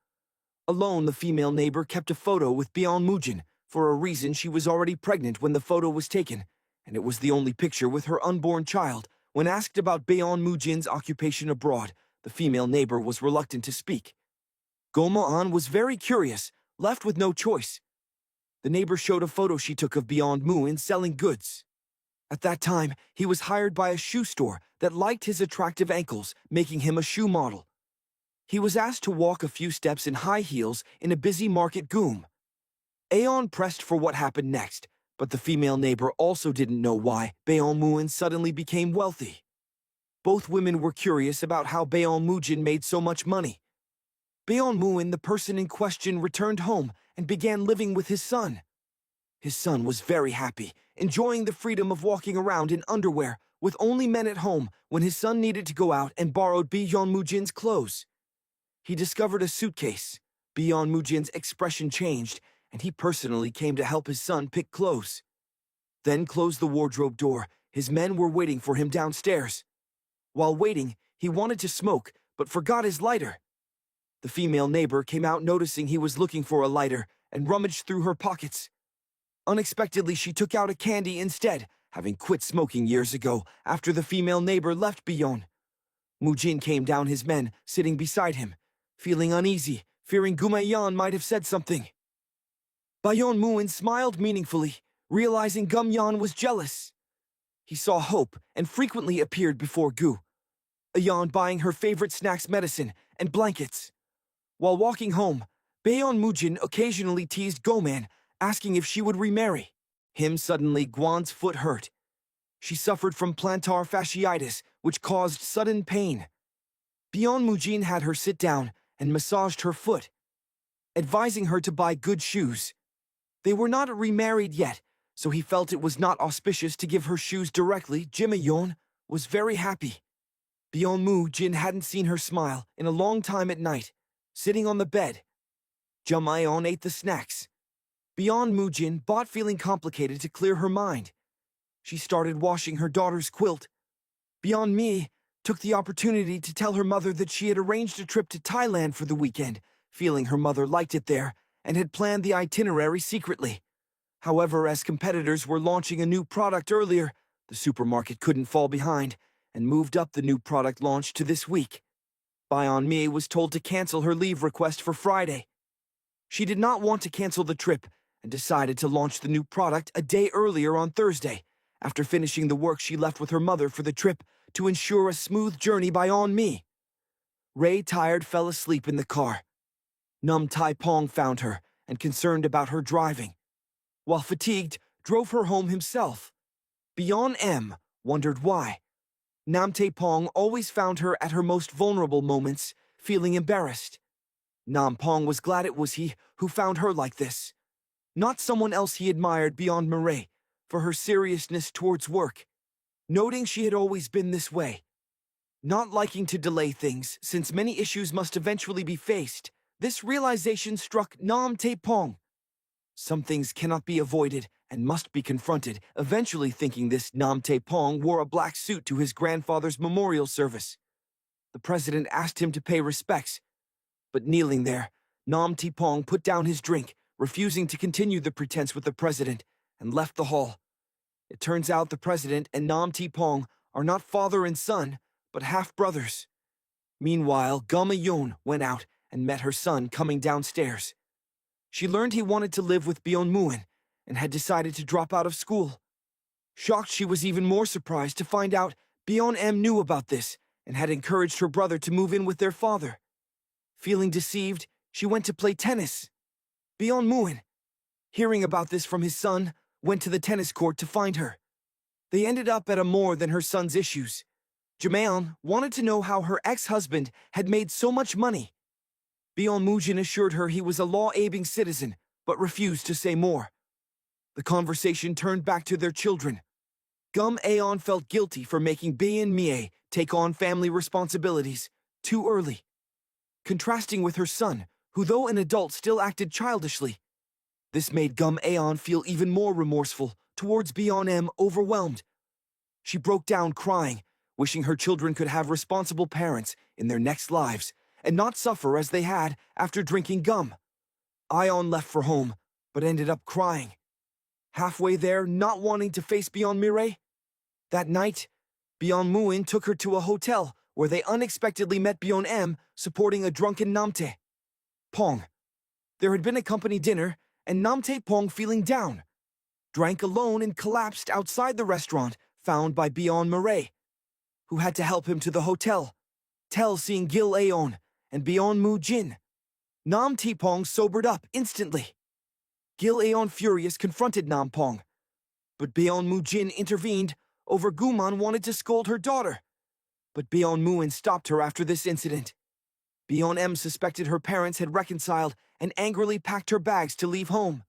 Alone, the female neighbor kept a photo with Beon Mujin. For a reason, she was already pregnant when the photo was taken, and it was the only picture with her unborn child. When asked about Beon Mujin's occupation abroad, the female neighbor was reluctant to speak. Goma-an was very curious, left with no choice. The neighbor showed a photo she took of Beon Muin selling goods. At that time, he was hired by a shoe store that liked his attractive ankles, making him a shoe model. He was asked to walk a few steps in high heels in a busy market goom. Aeon pressed for what happened next, but the female neighbor also didn't know why Beon Muin suddenly became wealthy. Both women were curious about how Beon Mujin made so much money. Beon Muin, the person in question, returned home and began living with his son. His son was very happy, enjoying the freedom of walking around in underwear with only men at home when his son needed to go out and borrowed Beon Mujin's clothes. He discovered a suitcase. Beon Mujin's expression changed, and he personally came to help his son pick clothes. Then closed the wardrobe door. His men were waiting for him downstairs. While waiting, he wanted to smoke, but forgot his lighter. The female neighbor came out noticing he was looking for a lighter and rummaged through her pockets. Unexpectedly, she took out a candy instead, having quit smoking years ago after the female neighbor left Bion. Mujin came down his men, sitting beside him, feeling uneasy, fearing Gumayan might have said something. Bayon Muin smiled meaningfully, realizing Gumyan was jealous. He saw hope and frequently appeared before Gu, Ayan buying her favorite snacks, medicine, and blankets. While walking home, Bayon Mujin occasionally teased Goman, asking if she would remarry him. Suddenly, Guan's foot hurt. She suffered from plantar fasciitis, which caused sudden pain. Bayon Mujin had her sit down and massaged her foot, advising her to buy good shoes. They were not remarried yet, so he felt it was not auspicious to give her shoes directly. Jimayon was very happy. Bayon Mujin hadn't seen her smile in a long time at night, sitting on the bed. Jamayon ate the snacks. Bayon Mujin bought feeling complicated to clear her mind. She started washing her daughter's quilt. Bayon Mi took the opportunity to tell her mother that she had arranged a trip to Thailand for the weekend, feeling her mother liked it there and had planned the itinerary secretly. However, as competitors were launching a new product earlier, the supermarket couldn't fall behind and moved up the new product launch to this week. Bayon Mi was told to cancel her leave request for Friday. She did not want to cancel the trip and decided to launch the new product a day earlier on Thursday. After finishing the work, she left with her mother for the trip to ensure a smooth journey. Bayon Mi. Ray, tired, fell asleep in the car. Num Tai Pong found her and, concerned about her driving, while fatigued, drove her home himself. Bayon M wondered why. Nam Tai Pong always found her at her most vulnerable moments, feeling embarrassed. Nam Pong was glad it was he who found her like this, not someone else he admired beyond Murray for her seriousness towards work, noting she had always been this way. Not liking to delay things, since many issues must eventually be faced, this realization struck Nam Tai Pong. Some things cannot be avoided and must be confronted. Eventually thinking this, Nam Tai Pong wore a black suit to his grandfather's memorial service. The president asked him to pay respects, but kneeling there, Nam Tai Pong put down his drink, refusing to continue the pretense with the president, and left the hall. It turns out the president and Nam Tai Pong are not father and son, but half-brothers. Meanwhile, Gama Yun went out and met her son coming downstairs. She learned he wanted to live with Bayon Muin and had decided to drop out of school. Shocked, she was even more surprised to find out Bayon M knew about this and had encouraged her brother to move in with their father. Feeling deceived, she went to play tennis. Bayon Muin, hearing about this from his son, went to the tennis court to find her. They ended up at a more than her son's issues. Jamayon wanted to know how her ex-husband had made so much money. Bayon Mujin assured her he was a law-abiding citizen, but refused to say more. The conversation turned back to their children. Gum Aon felt guilty for making Bayon Mie take on family responsibilities too early, contrasting with her son, who though an adult still acted childishly. This made Gum Aon feel even more remorseful towards Bayon M, overwhelmed. She broke down crying, wishing her children could have responsible parents in their next lives and not suffer as they had after drinking gum. Aon left for home, but ended up crying. Halfway there, not wanting to face Bayon Mire. That night, Bayon Muin took her to a hotel where they unexpectedly met Bayon M supporting a drunken Nam Tai Pong. There had been a company dinner, and Nam Tai Pong, feeling down, drank alone and collapsed outside the restaurant, found by Bayon Mire, who had to help him to the hotel. Tel seeing Gil Aon and Bayon Mujin. Nam Tai Pong sobered up instantly. Gil Aon, furious, confronted Nam Pong, but Bayon Mujin intervened. Over Guman wanted to scold her daughter, but Bayon Muin stopped her after this incident. Bayon M suspected her parents had reconciled and angrily packed her bags to leave home.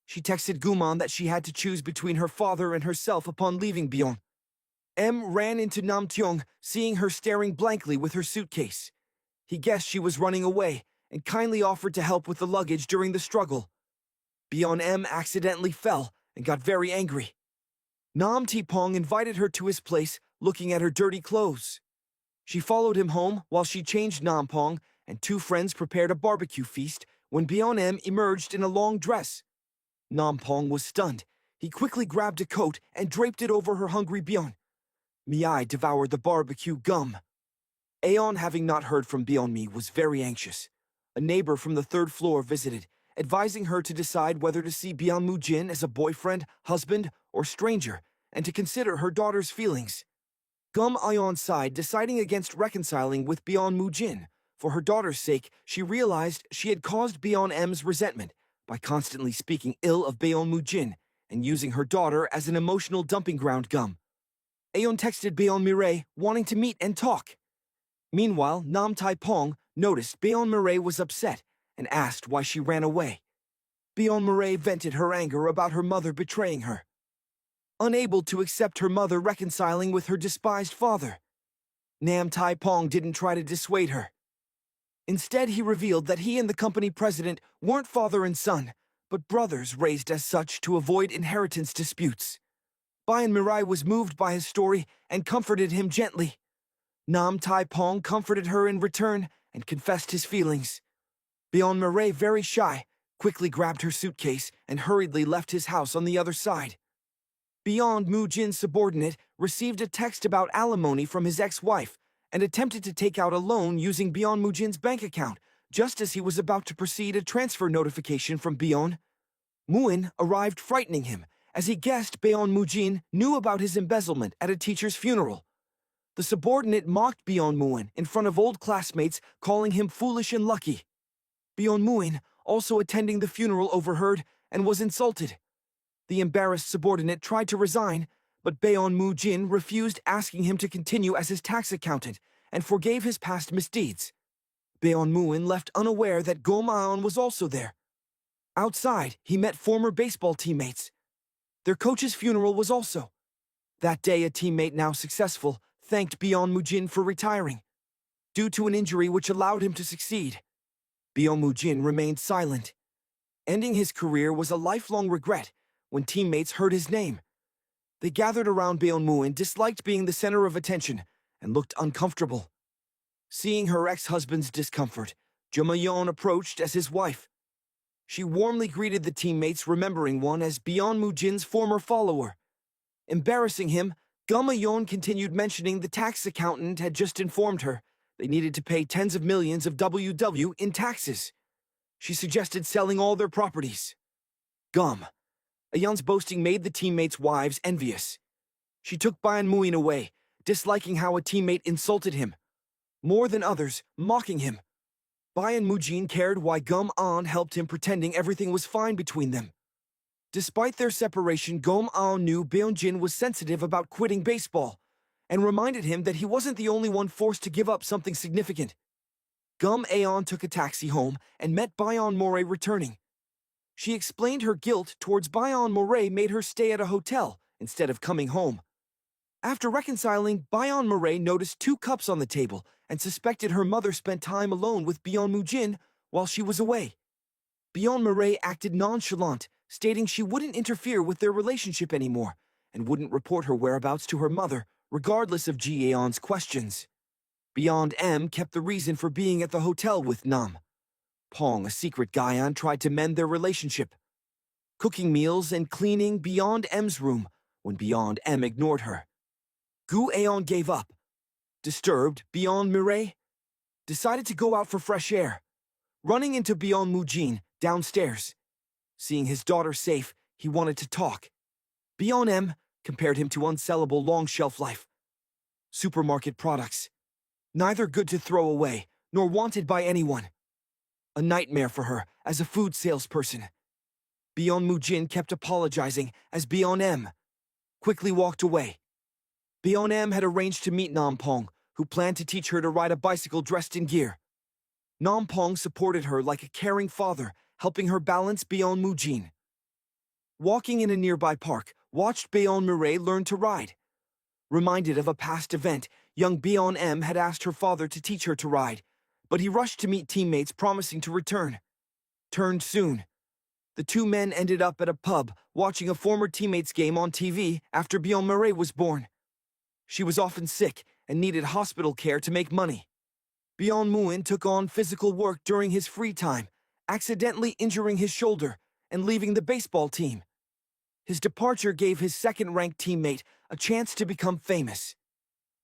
She texted Guman that she had to choose between her father and herself upon leaving Bayon. M ran into Nam Tiong, seeing her staring blankly with her suitcase. He guessed she was running away and kindly offered to help with the luggage during the struggle. Bayon M accidentally fell and got very angry. Nam Tai Pong invited her to his place, looking at her dirty clothes. She followed him home while she changed Nam Pong and two friends prepared a barbecue feast when Byeon-em emerged in a long dress. Nampong was stunned. He quickly grabbed a coat and draped it over her hungry Byeon. Mi devoured the barbecue gum. Aeon, having not heard from Byeon-mi, was very anxious. A neighbor from the third floor visited, advising her to decide whether to see Byeon-mu-jin as a boyfriend, husband, or stranger, and to consider her daughter's feelings. Gum Aeon sighed, deciding against reconciling with Byeon-mu-jin. For her daughter's sake, she realized she had caused Byeon-em's resentment by constantly speaking ill of Byeon-mu-jin and using her daughter as an emotional dumping ground. Gum Aeon texted Byeon-mi wanting to meet and talk. Meanwhile, Nam Tai-pong noticed Byeon-mi was upset and asked why she ran away. Byeon-mi vented her anger about her mother betraying her. Unable to accept her mother reconciling with her despised father, Nam Tai-pong didn't try to dissuade her. Instead, he revealed that he and the company president weren't father and son, but brothers raised as such to avoid inheritance disputes. Byeon-mi was moved by his story and comforted him gently. Nam Tai-pong comforted her in return and confessed his feelings. Byeon-mi, very shy, quickly grabbed her suitcase and hurriedly left his house on the other side. Byeon-mu-jin's subordinate received a text about alimony from his ex-wife and attempted to take out a loan using Byeon-mu-jin's bank account just as he was about to proceed. A transfer notification from Byeon-mu-in arrived, frightening him, as he guessed Byeon-mu-jin knew about his embezzlement at a teacher's funeral. The subordinate mocked Byeon-mu-in in front of old classmates, calling him foolish and lucky. Byeon-mu-in, also attending the funeral, overheard and was insulted. The embarrassed subordinate tried to resign, but Byeon-mu-jin refused, asking him to continue as his tax accountant and forgave his past misdeeds. Byeon-mu-in left unaware that Go-maon was also there. Outside, he met former baseball teammates. Their coach's funeral was also. That day, a teammate, now successful, thanked Byeon-mu-jin for retiring, due to an injury which allowed him to succeed. Byeon-mu-jin remained silent. Ending his career was a lifelong regret when teammates heard his name. They gathered around Byeon-mu-in, disliked being the center of attention, and looked uncomfortable. Seeing her ex-husband's discomfort, Jo-ma-yeon approached as his wife. She warmly greeted the teammates, remembering one as Byeon-mu-jin's former follower. Embarrassing him, Gum-ma-yeon continued, mentioning the tax accountant had just informed her they needed to pay tens of millions of WW in taxes. She suggested selling all their properties. Gum-ma-yeon's boasting made the teammates' wives envious. She took Byeon-mu-in away, disliking how a teammate insulted him more than others, mocking him. Byeon-mu-jin cared why Gum-an helped him, pretending everything was fine between them. Despite their separation, Gum-an knew Byeon-jin was sensitive about quitting baseball and reminded him that he wasn't the only one forced to give up something significant. Gum-aeon took a taxi home and met Byeon-mi returning. She explained her guilt towards Byeon-mi made her stay at a hotel instead of coming home. After reconciling, Byeon-mi noticed 2 cups on the table and suspected her mother spent time alone with Byeon-mu-jin while she was away. Byeon-mi acted nonchalant, stating she wouldn't interfere with their relationship anymore and wouldn't report her whereabouts to her mother, regardless of Ji-aeon's questions. Byeon-em kept the reason for being at the hotel with Nam Pong, a secret Gyeon, tried to mend their relationship, cooking meals and cleaning Byeon-em's room when Byeon-em ignored her. Gu-aeon gave up. Disturbed, Byeon-mi decided to go out for fresh air, running into Byeon-mu-jin downstairs. Seeing his daughter safe, he wanted to talk. Byeon-em compared him to unsellable long shelf life supermarket products, neither good to throw away nor wanted by anyone. A nightmare for her as a food salesperson. Byeon-mu-jin kept apologizing as Byeon-em quickly walked away. Byeon-em had arranged to meet Nam Pong, who planned to teach her to ride a bicycle dressed in gear. Nam Pong supported her like a caring father, helping her balance Byeon-mu-jin. Walking in a nearby park, watched Byeon-mi learn to ride. Reminded of a past event, young Byeon-em had asked her father to teach her to ride, but he rushed to meet teammates, promising to return. Turned soon. The 2 men ended up at a pub, watching a former teammate's game on TV after Byeon-mi was born. She was often sick and needed hospital care to make money. Beon Muin took on physical work during his free time, accidentally injuring his shoulder and leaving the baseball team. His departure gave his second-ranked teammate a chance to become famous.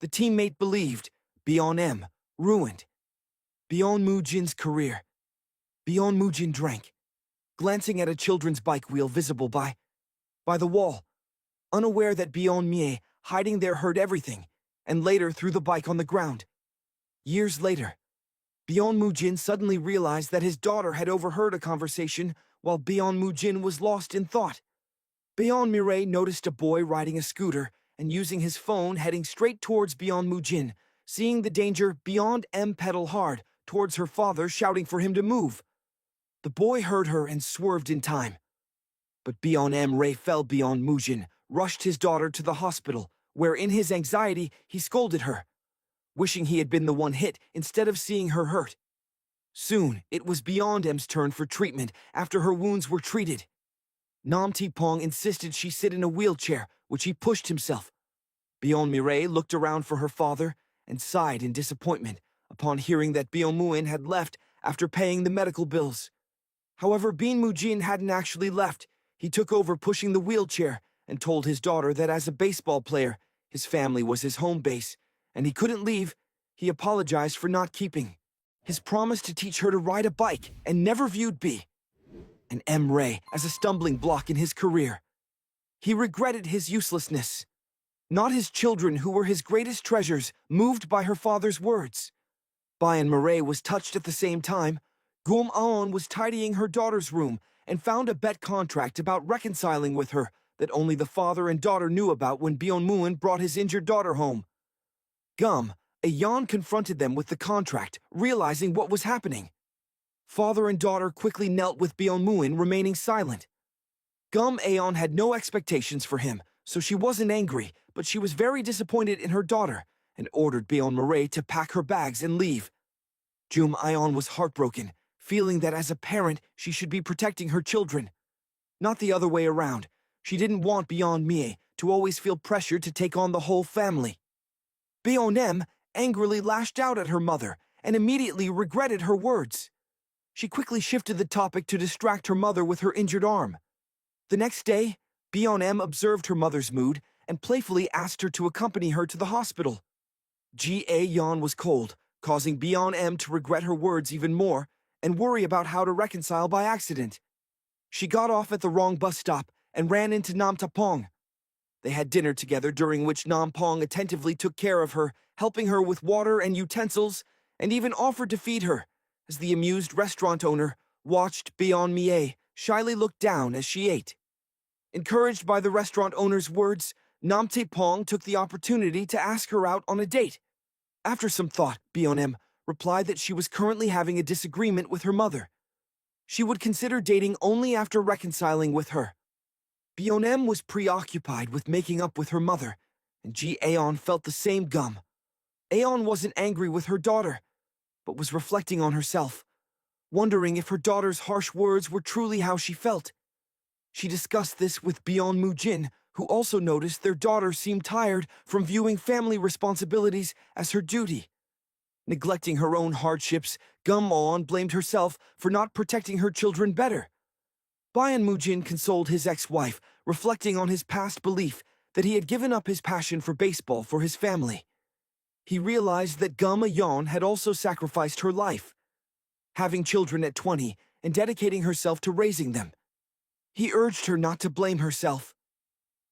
The teammate believed Beon M ruined Beon Mujin's career. Beon Mujin drank, glancing at a children's bike wheel visible by the wall, unaware that Beon Mie hiding there heard everything, and later threw the bike on the ground. Years later, Beon Mujin suddenly realized that his daughter had overheard a conversation while Beon Mujin was lost in thought. Beon Mireille noticed a boy riding a scooter and using his phone heading straight towards Beon Mujin. Seeing the danger, Beon M pedaled hard towards her father, shouting for him to move. The boy heard her and swerved in time. But Beon M Ray fell. Beon Mujin rushed his daughter to the hospital, where in his anxiety he scolded her, wishing he had been the one hit instead of seeing her hurt. Soon, it was Beon M's turn for treatment after her wounds were treated. Nam Ti Pong insisted she sit in a wheelchair, which he pushed himself. Beon Mireille looked around for her father and sighed in disappointment upon hearing that Beon Muin had left after paying the medical bills. However, Beon Mujin hadn't actually left. He took over pushing the wheelchair and told his daughter that as a baseball player, his family was his home base, and he couldn't leave. He apologized for not keeping his promise to teach her to ride a bike and never viewed B and M Ray as a stumbling block in his career. He regretted his uselessness. Not his children, who were his greatest treasures, moved by her father's words. Bayan Murray was touched at the same time. Gum Aon was tidying her daughter's room and found a bet contract about reconciling with her that only the father and daughter knew about when Beon Muin brought his injured daughter home. Gum Aon confronted them with the contract, realizing what was happening. Father and daughter quickly knelt with Beon Muin, remaining silent. Gum Aon had no expectations for him, so she wasn't angry, but she was very disappointed in her daughter and ordered Beon Murray to pack her bags and leave. Jum Aon was heartbroken, feeling that as a parent she should be protecting her children. Not the other way around. She didn't want Beon Mie to always feel pressured to take on the whole family. Beon M angrily lashed out at her mother and immediately regretted her words. She quickly shifted the topic to distract her mother with her injured arm. The next day, Beon M observed her mother's mood and playfully asked her to accompany her to the hospital. Ga Yan was cold, causing Beon M to regret her words even more and worry about how to reconcile by accident. She got off at the wrong bus stop and ran into Nam Ta Pong. They had dinner together, during which Nam Pong attentively took care of her, helping her with water and utensils, and even offered to feed her, as the amused restaurant owner watched Beon Mie shyly look down as she ate. Encouraged by the restaurant owner's words, Nam Te Pong took the opportunity to ask her out on a date. After some thought, Beon M replied that she was currently having a disagreement with her mother. She would consider dating only after reconciling with her. Beon M was preoccupied with making up with her mother, and Ji Aon felt the same. Gum Aon wasn't angry with her daughter, but was reflecting on herself, wondering if her daughter's harsh words were truly how she felt. She discussed this with Beon Mujin, who also noticed their daughter seemed tired from viewing family responsibilities as her duty. Neglecting her own hardships, Gum Aon blamed herself for not protecting her children better. Bayan Mujin consoled his ex-wife, reflecting on his past belief that he had given up his passion for baseball for his family. He realized that Gum Aon had also sacrificed her life, having children at 20 and dedicating herself to raising them. He urged her not to blame herself,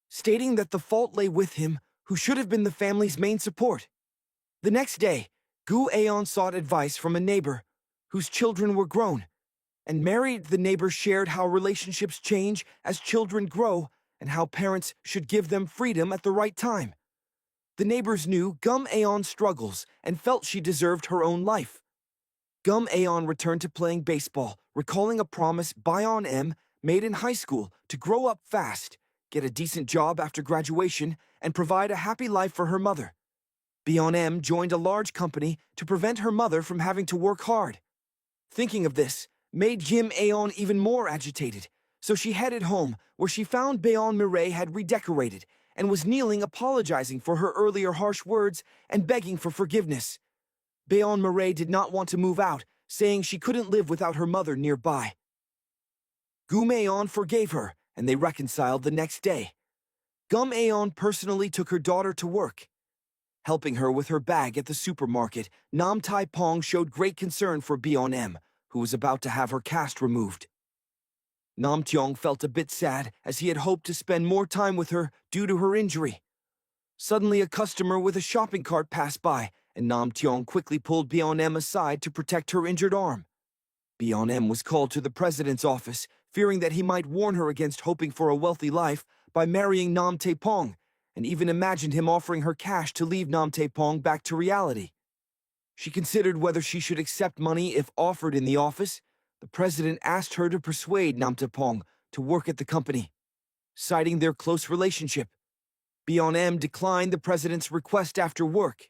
stating that the fault lay with him, who should have been the family's main support. The next day, Gu Aon sought advice from a neighbor whose children were grown, and married. The neighbor shared how relationships change as children grow and how parents should give them freedom at the right time. The neighbors knew Gum Aon's struggles and felt she deserved her own life. Gum Aon returned to playing baseball, recalling a promise Beon M made in high school to grow up fast, get a decent job after graduation, and provide a happy life for her mother. Beon M joined a large company to prevent her mother from having to work hard. Thinking of this made Jim Aon even more agitated, so she headed home, where she found Beon Mireille had redecorated and was kneeling, apologizing for her earlier harsh words and begging for forgiveness. Baeon Marae did not want to move out, saying she couldn't live without her mother nearby. Gumaeon forgave her, and they reconciled the next day. Gumaeon personally took her daughter to work. Helping her with her bag at the supermarket, Nam Tai Pong showed great concern for Baeon M, who was about to have her cast removed. Nam Tiong felt a bit sad as he had hoped to spend more time with her due to her injury. Suddenly a customer with a shopping cart passed by, and Nam Tiong quickly pulled Baeon M aside to protect her injured arm. Baeon M was called to the president's office, fearing that he might warn her against hoping for a wealthy life by marrying Nam Tae Pong, and even imagined him offering her cash to leave Nam Tae Pong back to reality. She considered whether she should accept money if offered in the office. The president asked her to persuade Nam Tae Pong to work at the company, citing their close relationship. Baeon M declined the president's request after work.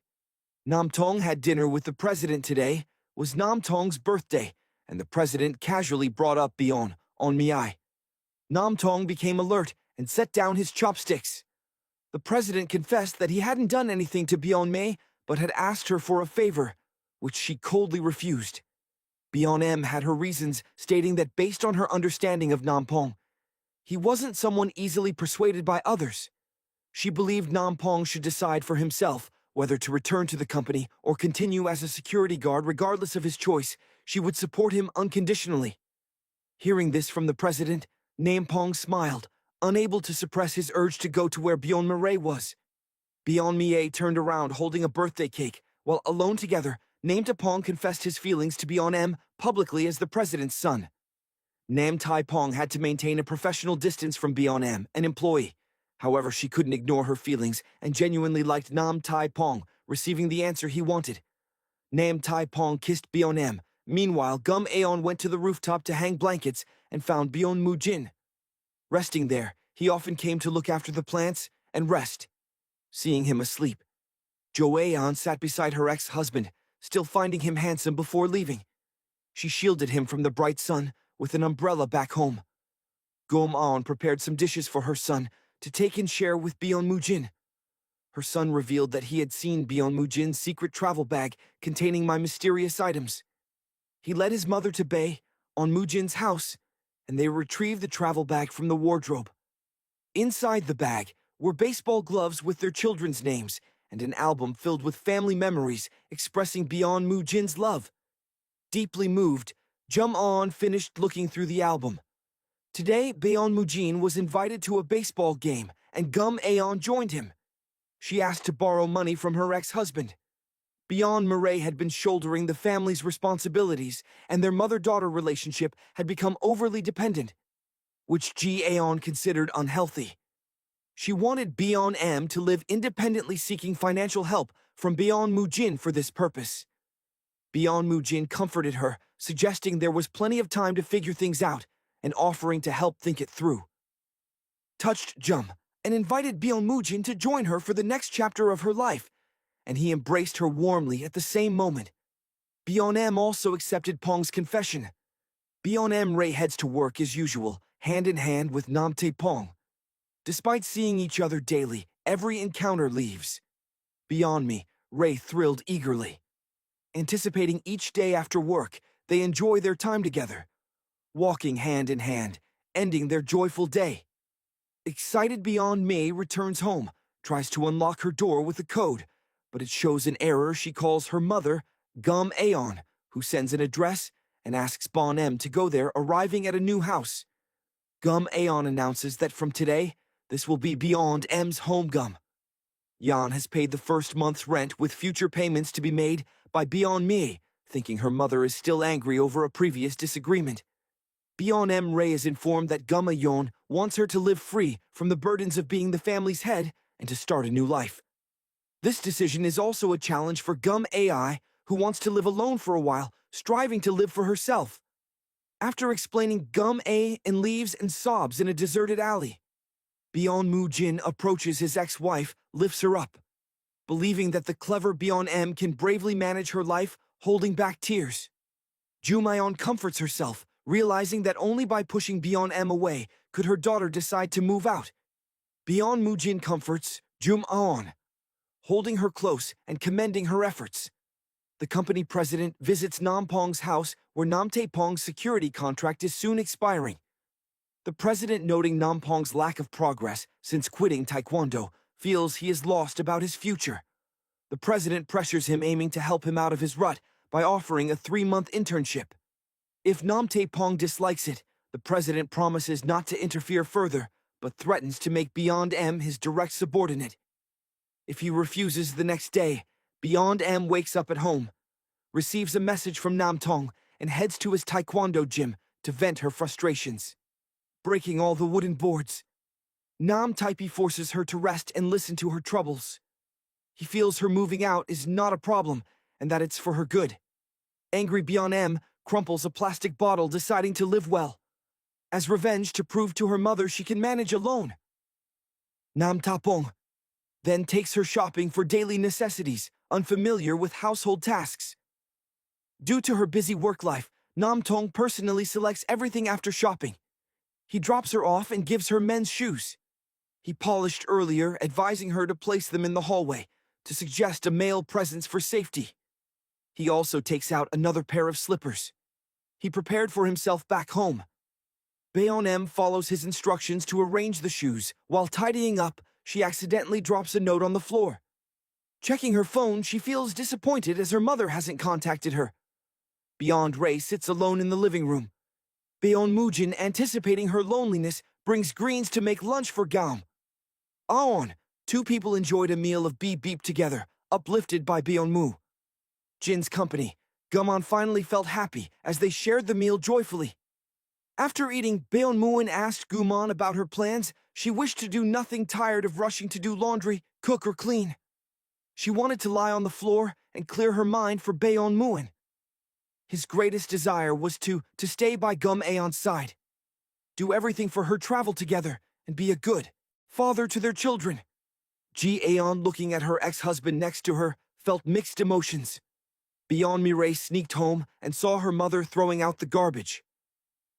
Nam Tong had dinner with the president today. Was Nam Tong's birthday, and the president casually brought up Baeon on Miai. Nam Tong became alert and set down his chopsticks. The president confessed that he hadn't done anything to Baeon Mei, but had asked her for a favor, which she coldly refused. Baeon M had her reasons, stating that based on her understanding of Nam Pong, he wasn't someone easily persuaded by others. She believed Nam Pong should decide for himself whether to return to the company or continue as a security guard. Regardless of his choice, she would support him unconditionally. Hearing this from the president, Nam Pong smiled, unable to suppress his urge to go to where Baeon Marae was. Baeon Mie turned around holding a birthday cake. While alone together, Nam Tai Pong confessed his feelings to Baeon M publicly as the president's son. Nam Tai Pong had to maintain a professional distance from Baeon M, an employee. However, she couldn't ignore her feelings and genuinely liked Nam Tai Pong, receiving the answer he wanted. Nam Tai Pong kissed Baeon M. Meanwhile, Gum Aeon went to the rooftop to hang blankets and found Baeon Mu Jin. Resting there, he often came to look after the plants and rest. Seeing him asleep, Jo Aeon sat beside her ex-husband, still finding him handsome before leaving. She shielded him from the bright sun with an umbrella back home. Gom Aon prepared some dishes for her son to take and share with Baeon Mu Jin. Her son revealed that he had seen Baeon Mu Jin's secret travel bag containing my mysterious items. He led his mother to Bae on Mu Jin's house, and they retrieved the travel bag from the wardrobe. Inside the bag were baseball gloves with their children's names and an album filled with family memories expressing Baeon Mu Jin's love. Deeply moved, Jum On finished looking through the album. Today, Baeon Mu Jin was invited to a baseball game, and Gum Aeon joined him. She asked to borrow money from her ex-husband. Baeon Marae had been shouldering the family's responsibilities, and their mother-daughter relationship had become overly dependent, which Ji Aeon considered unhealthy. She wanted Baeon M to live independently, seeking financial help from Baeon Mu Jin for this purpose. Baeon Mu Jin comforted her, suggesting there was plenty of time to figure things out and offering to help think it through. Touched Jum and invited Baeon Mu Jin to join her for the next chapter of her life, and he embraced her warmly at the same moment. Baeon M also accepted Pong's confession. Baeon M Ray heads to work as usual, hand in hand with Nam Tae Pong. Despite seeing each other daily, every encounter leaves. Beyond me, Ray thrilled eagerly. Anticipating each day after work, they enjoy their time together, walking hand in hand, ending their joyful day. Excited Beyond Me returns home, tries to unlock her door with a code, but it shows an error. She calls her mother, Gum Aeon, who sends an address and asks Bon M to go there, arriving at a new house. Gum Aeon announces that from today, this will be Beyond M's home gum. Yan has paid the first month's rent with future payments to be made by Beyond Me, thinking her mother is still angry over a previous disagreement. Beyond M Ray is informed that Gum Aeon wants her to live free from the burdens of being the family's head and to start a new life. This decision is also a challenge for Gum AI, who wants to live alone for a while, striving to live for herself. After explaining Gum A and leaves and sobs in a deserted alley. Beyond Mu Jin approaches his ex-wife, lifts her up. Believing that the clever Beyond M can bravely manage her life, holding back tears. Jumayon comforts herself, realizing that only by pushing Beyond M away could her daughter decide to move out. Beyond Mu Jin comforts Jum Aon, holding her close and commending her efforts. The company president visits Nam Pong's house where Nam Tae Pong's security contract is soon expiring. The president, noting Nam Pong's lack of progress since quitting Taekwondo, feels he is lost about his future. The president pressures him, aiming to help him out of his rut by offering a 3-month internship. If Nam Tae Pong dislikes it, the president promises not to interfere further, but threatens to make Beyond M his direct subordinate. If he refuses the next day, Beyond M wakes up at home, receives a message from Nam Tong, and heads to his Taekwondo gym to vent her frustrations. Breaking all the wooden boards, Nam Taipei forces her to rest and listen to her troubles. He feels her moving out is not a problem, and that it's for her good. Angry, Beyond M crumples a plastic bottle, deciding to live well, as revenge to prove to her mother she can manage alone. Nam Tapong then takes her shopping for daily necessities, unfamiliar with household tasks. Due to her busy work life, Nam Tong personally selects everything after shopping. He drops her off and gives her men's shoes. He polished earlier, advising her to place them in the hallway, to suggest a male presence for safety. He also takes out another pair of slippers. He prepared for himself back home. Bayon M follows his instructions to arrange the shoes. While tidying up, she accidentally drops a note on the floor. Checking her phone, she feels disappointed as her mother hasn't contacted her. Beyond Ray sits alone in the living room. Bayon Mujin, anticipating her loneliness, brings greens to make lunch for Gaum. Aon, 2 people enjoyed a meal of beep beep together, uplifted by Bayon Mu. Jin's company, Gumon finally felt happy as they shared the meal joyfully. After eating, Bayon Muin asked Gumon about her plans. She wished to do nothing, tired of rushing to do laundry, cook, or clean. She wanted to lie on the floor and clear her mind for Bayon Muin. His greatest desire was to stay by Gum Aon's side, do everything for her, travel together, and be a good father to their children. Ji Aon, looking at her ex-husband next to her, felt mixed emotions. Beyond Mireille sneaked home and saw her mother throwing out the garbage.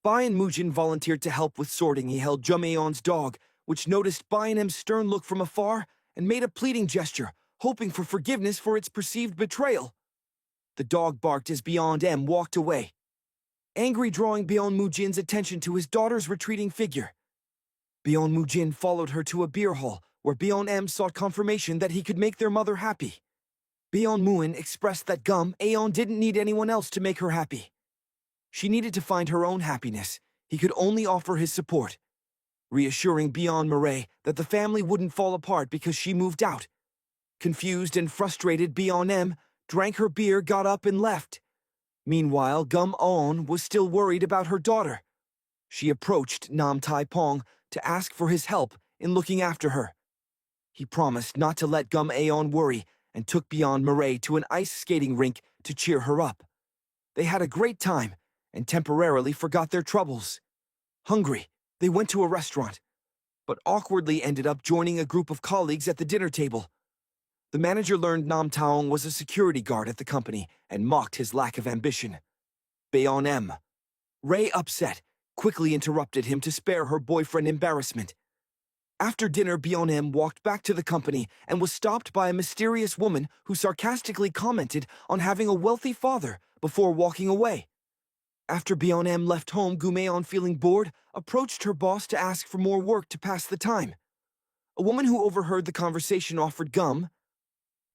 Bayan Mujin volunteered to help with sorting. He held Jum Aon's dog, which noticed Bayan M's stern look from afar and made a pleading gesture, hoping for forgiveness for its perceived betrayal. The dog barked as Beyond M walked away, angry, drawing Beyond Mujin's attention to his daughter's retreating figure. Beyond Mujin followed her to a beer hall, where Beyond M sought confirmation that he could make their mother happy. Beyond Muin expressed that Gum Aon didn't need anyone else to make her happy. She needed to find her own happiness. He could only offer his support, reassuring Beyond Mireille that the family wouldn't fall apart because she moved out. Confused and frustrated, Beyond M drank her beer, got up, and left. Meanwhile, Gum Aon was still worried about her daughter. She approached Nam Tai Pong to ask for his help in looking after her. He promised not to let Gum Aon worry and took Beyond Mireille to an ice skating rink to cheer her up. They had a great time and temporarily forgot their troubles. Hungry, they went to a restaurant, but awkwardly ended up joining a group of colleagues at the dinner table. The manager learned Nam Taong was a security guard at the company and mocked his lack of ambition. Bayon M, Ray, upset, quickly interrupted him to spare her boyfriend embarrassment. After dinner, Bayon M walked back to the company and was stopped by a mysterious woman who sarcastically commented on having a wealthy father before walking away. After Bayon M left home, Gumeon, feeling bored, approached her boss to ask for more work to pass the time. A woman who overheard the conversation offered Gum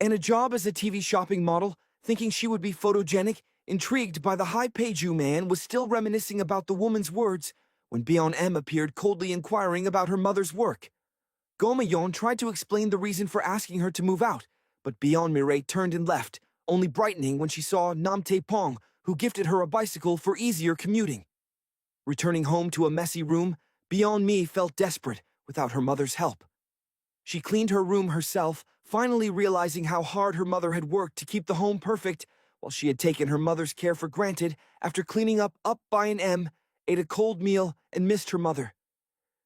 and a job as a TV shopping model, thinking she would be photogenic. Intrigued by the high-paid Jew man, was still reminiscing about the woman's words when Bayon M appeared, coldly inquiring about her mother's work. Gomayon tried to explain the reason for asking her to move out, but Bayon Mireille turned and left, only brightening when she saw Nam Tae Pong, who gifted her a bicycle for easier commuting. Returning home to a messy room, Bayon Mi felt desperate without her mother's help. She cleaned her room herself, finally realizing how hard her mother had worked to keep the home perfect, while she had taken her mother's care for granted. After cleaning up Bayon M ate a cold meal and missed her mother.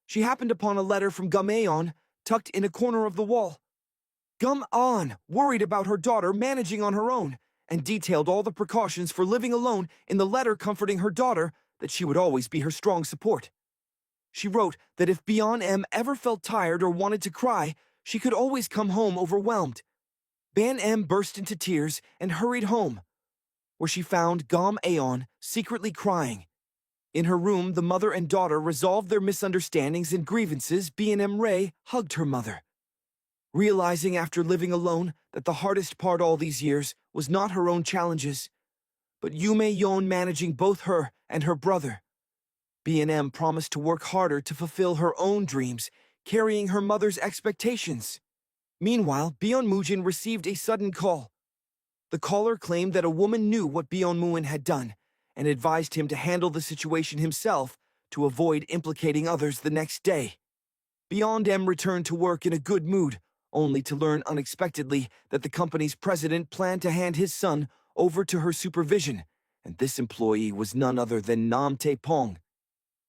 She happened upon a letter from Gum Aon, tucked in a corner of the wall. Gum Aon, worried about her daughter managing on her own, and detailed all the precautions for living alone in the letter, comforting her daughter that she would always be her strong support. She wrote that if Bayon M ever felt tired or wanted to cry, she could always come home overwhelmed. Ban M burst into tears and hurried home, where she found Gam Aeon secretly crying. In her room, the mother and daughter resolved their misunderstandings and grievances. B&M Ray hugged her mother, realizing after living alone that the hardest part all these years was not her own challenges, but Yume Yon managing both her and her brother. B&M promised to work harder to fulfill her own dreams, carrying her mother's expectations. Meanwhile, Byeonmujin received a sudden call. The caller claimed that a woman knew what Byeonmuin had done and advised him to handle the situation himself to avoid implicating others the next day. Byeonm returned to work in a good mood, only to learn unexpectedly that the company's president planned to hand his son over to her supervision, and this employee was none other than Nam Tae-pong.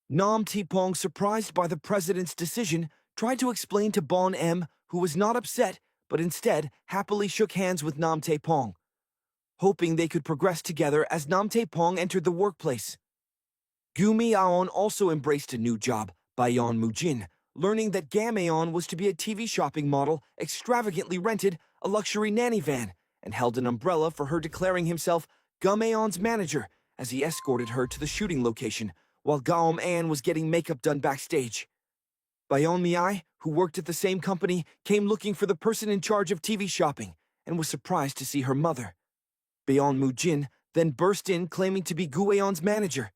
Nam Tae-pong, surprised by the president's decision, tried to explain to Bon M, who was not upset, but instead happily shook hands with Nam Tae-pong, hoping they could progress together as Nam Tae-pong entered the workplace. Gumi Aon also embraced a new job, Byeonmujin, learning that Gam-aeon was to be a TV shopping model, extravagantly rented a luxury nanny van, and held an umbrella for her, declaring himself Gum-aeon's manager as he escorted her to the shooting location, while Gaom-an was getting makeup done backstage. Byeon-mi, who worked at the same company, came looking for the person in charge of TV shopping and was surprised to see her mother. Byeonmujin then burst in claiming to be Gueon's manager.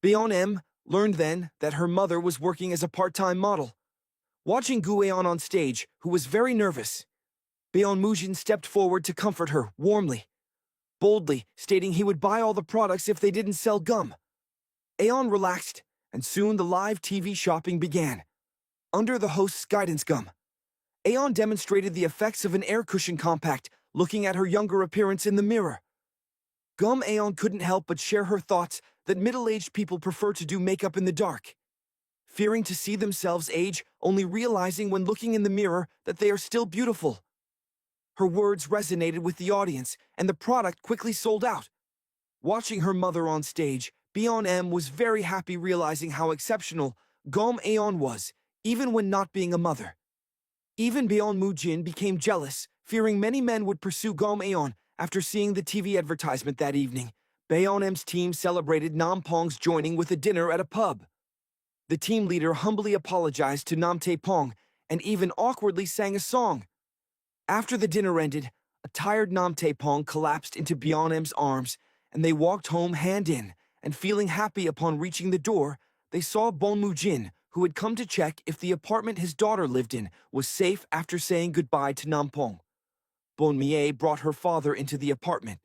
Byeon-m learned then that her mother was working as a part-time model. Watching Gueon on stage, who was very nervous, Byeonmujin stepped forward to comfort her warmly, boldly stating he would buy all the products if they didn't sell gum. Aeon relaxed, and soon the live TV shopping began. Under the host's guidance, Aeon demonstrated the effects of an air cushion compact, looking at her younger appearance in the mirror. Aeon couldn't help but share her thoughts that middle-aged people prefer to do makeup in the dark, fearing to see themselves age, only realizing when looking in the mirror that they are still beautiful. Her words resonated with the audience, and the product quickly sold out. Watching her mother on stage, Byeon-m was very happy, realizing how exceptional Aeon was, even when not being a mother. Even Byeonmujin became jealous, fearing many men would pursue Aeon after seeing the TV advertisement that evening. Byeon-m's team celebrated Nam Pong's joining with a dinner at a pub. The team leader humbly apologized to Nam Tae-pong and even awkwardly sang a song. After the dinner ended, a tired Nam Tae-pong collapsed into Byeon-m's arms, and they walked home hand in, and feeling happy upon reaching the door, they saw Byeonmujin, who had come to check if the apartment his daughter lived in was safe after saying goodbye to Nam Pong. Byeon-mi brought her father into the apartment.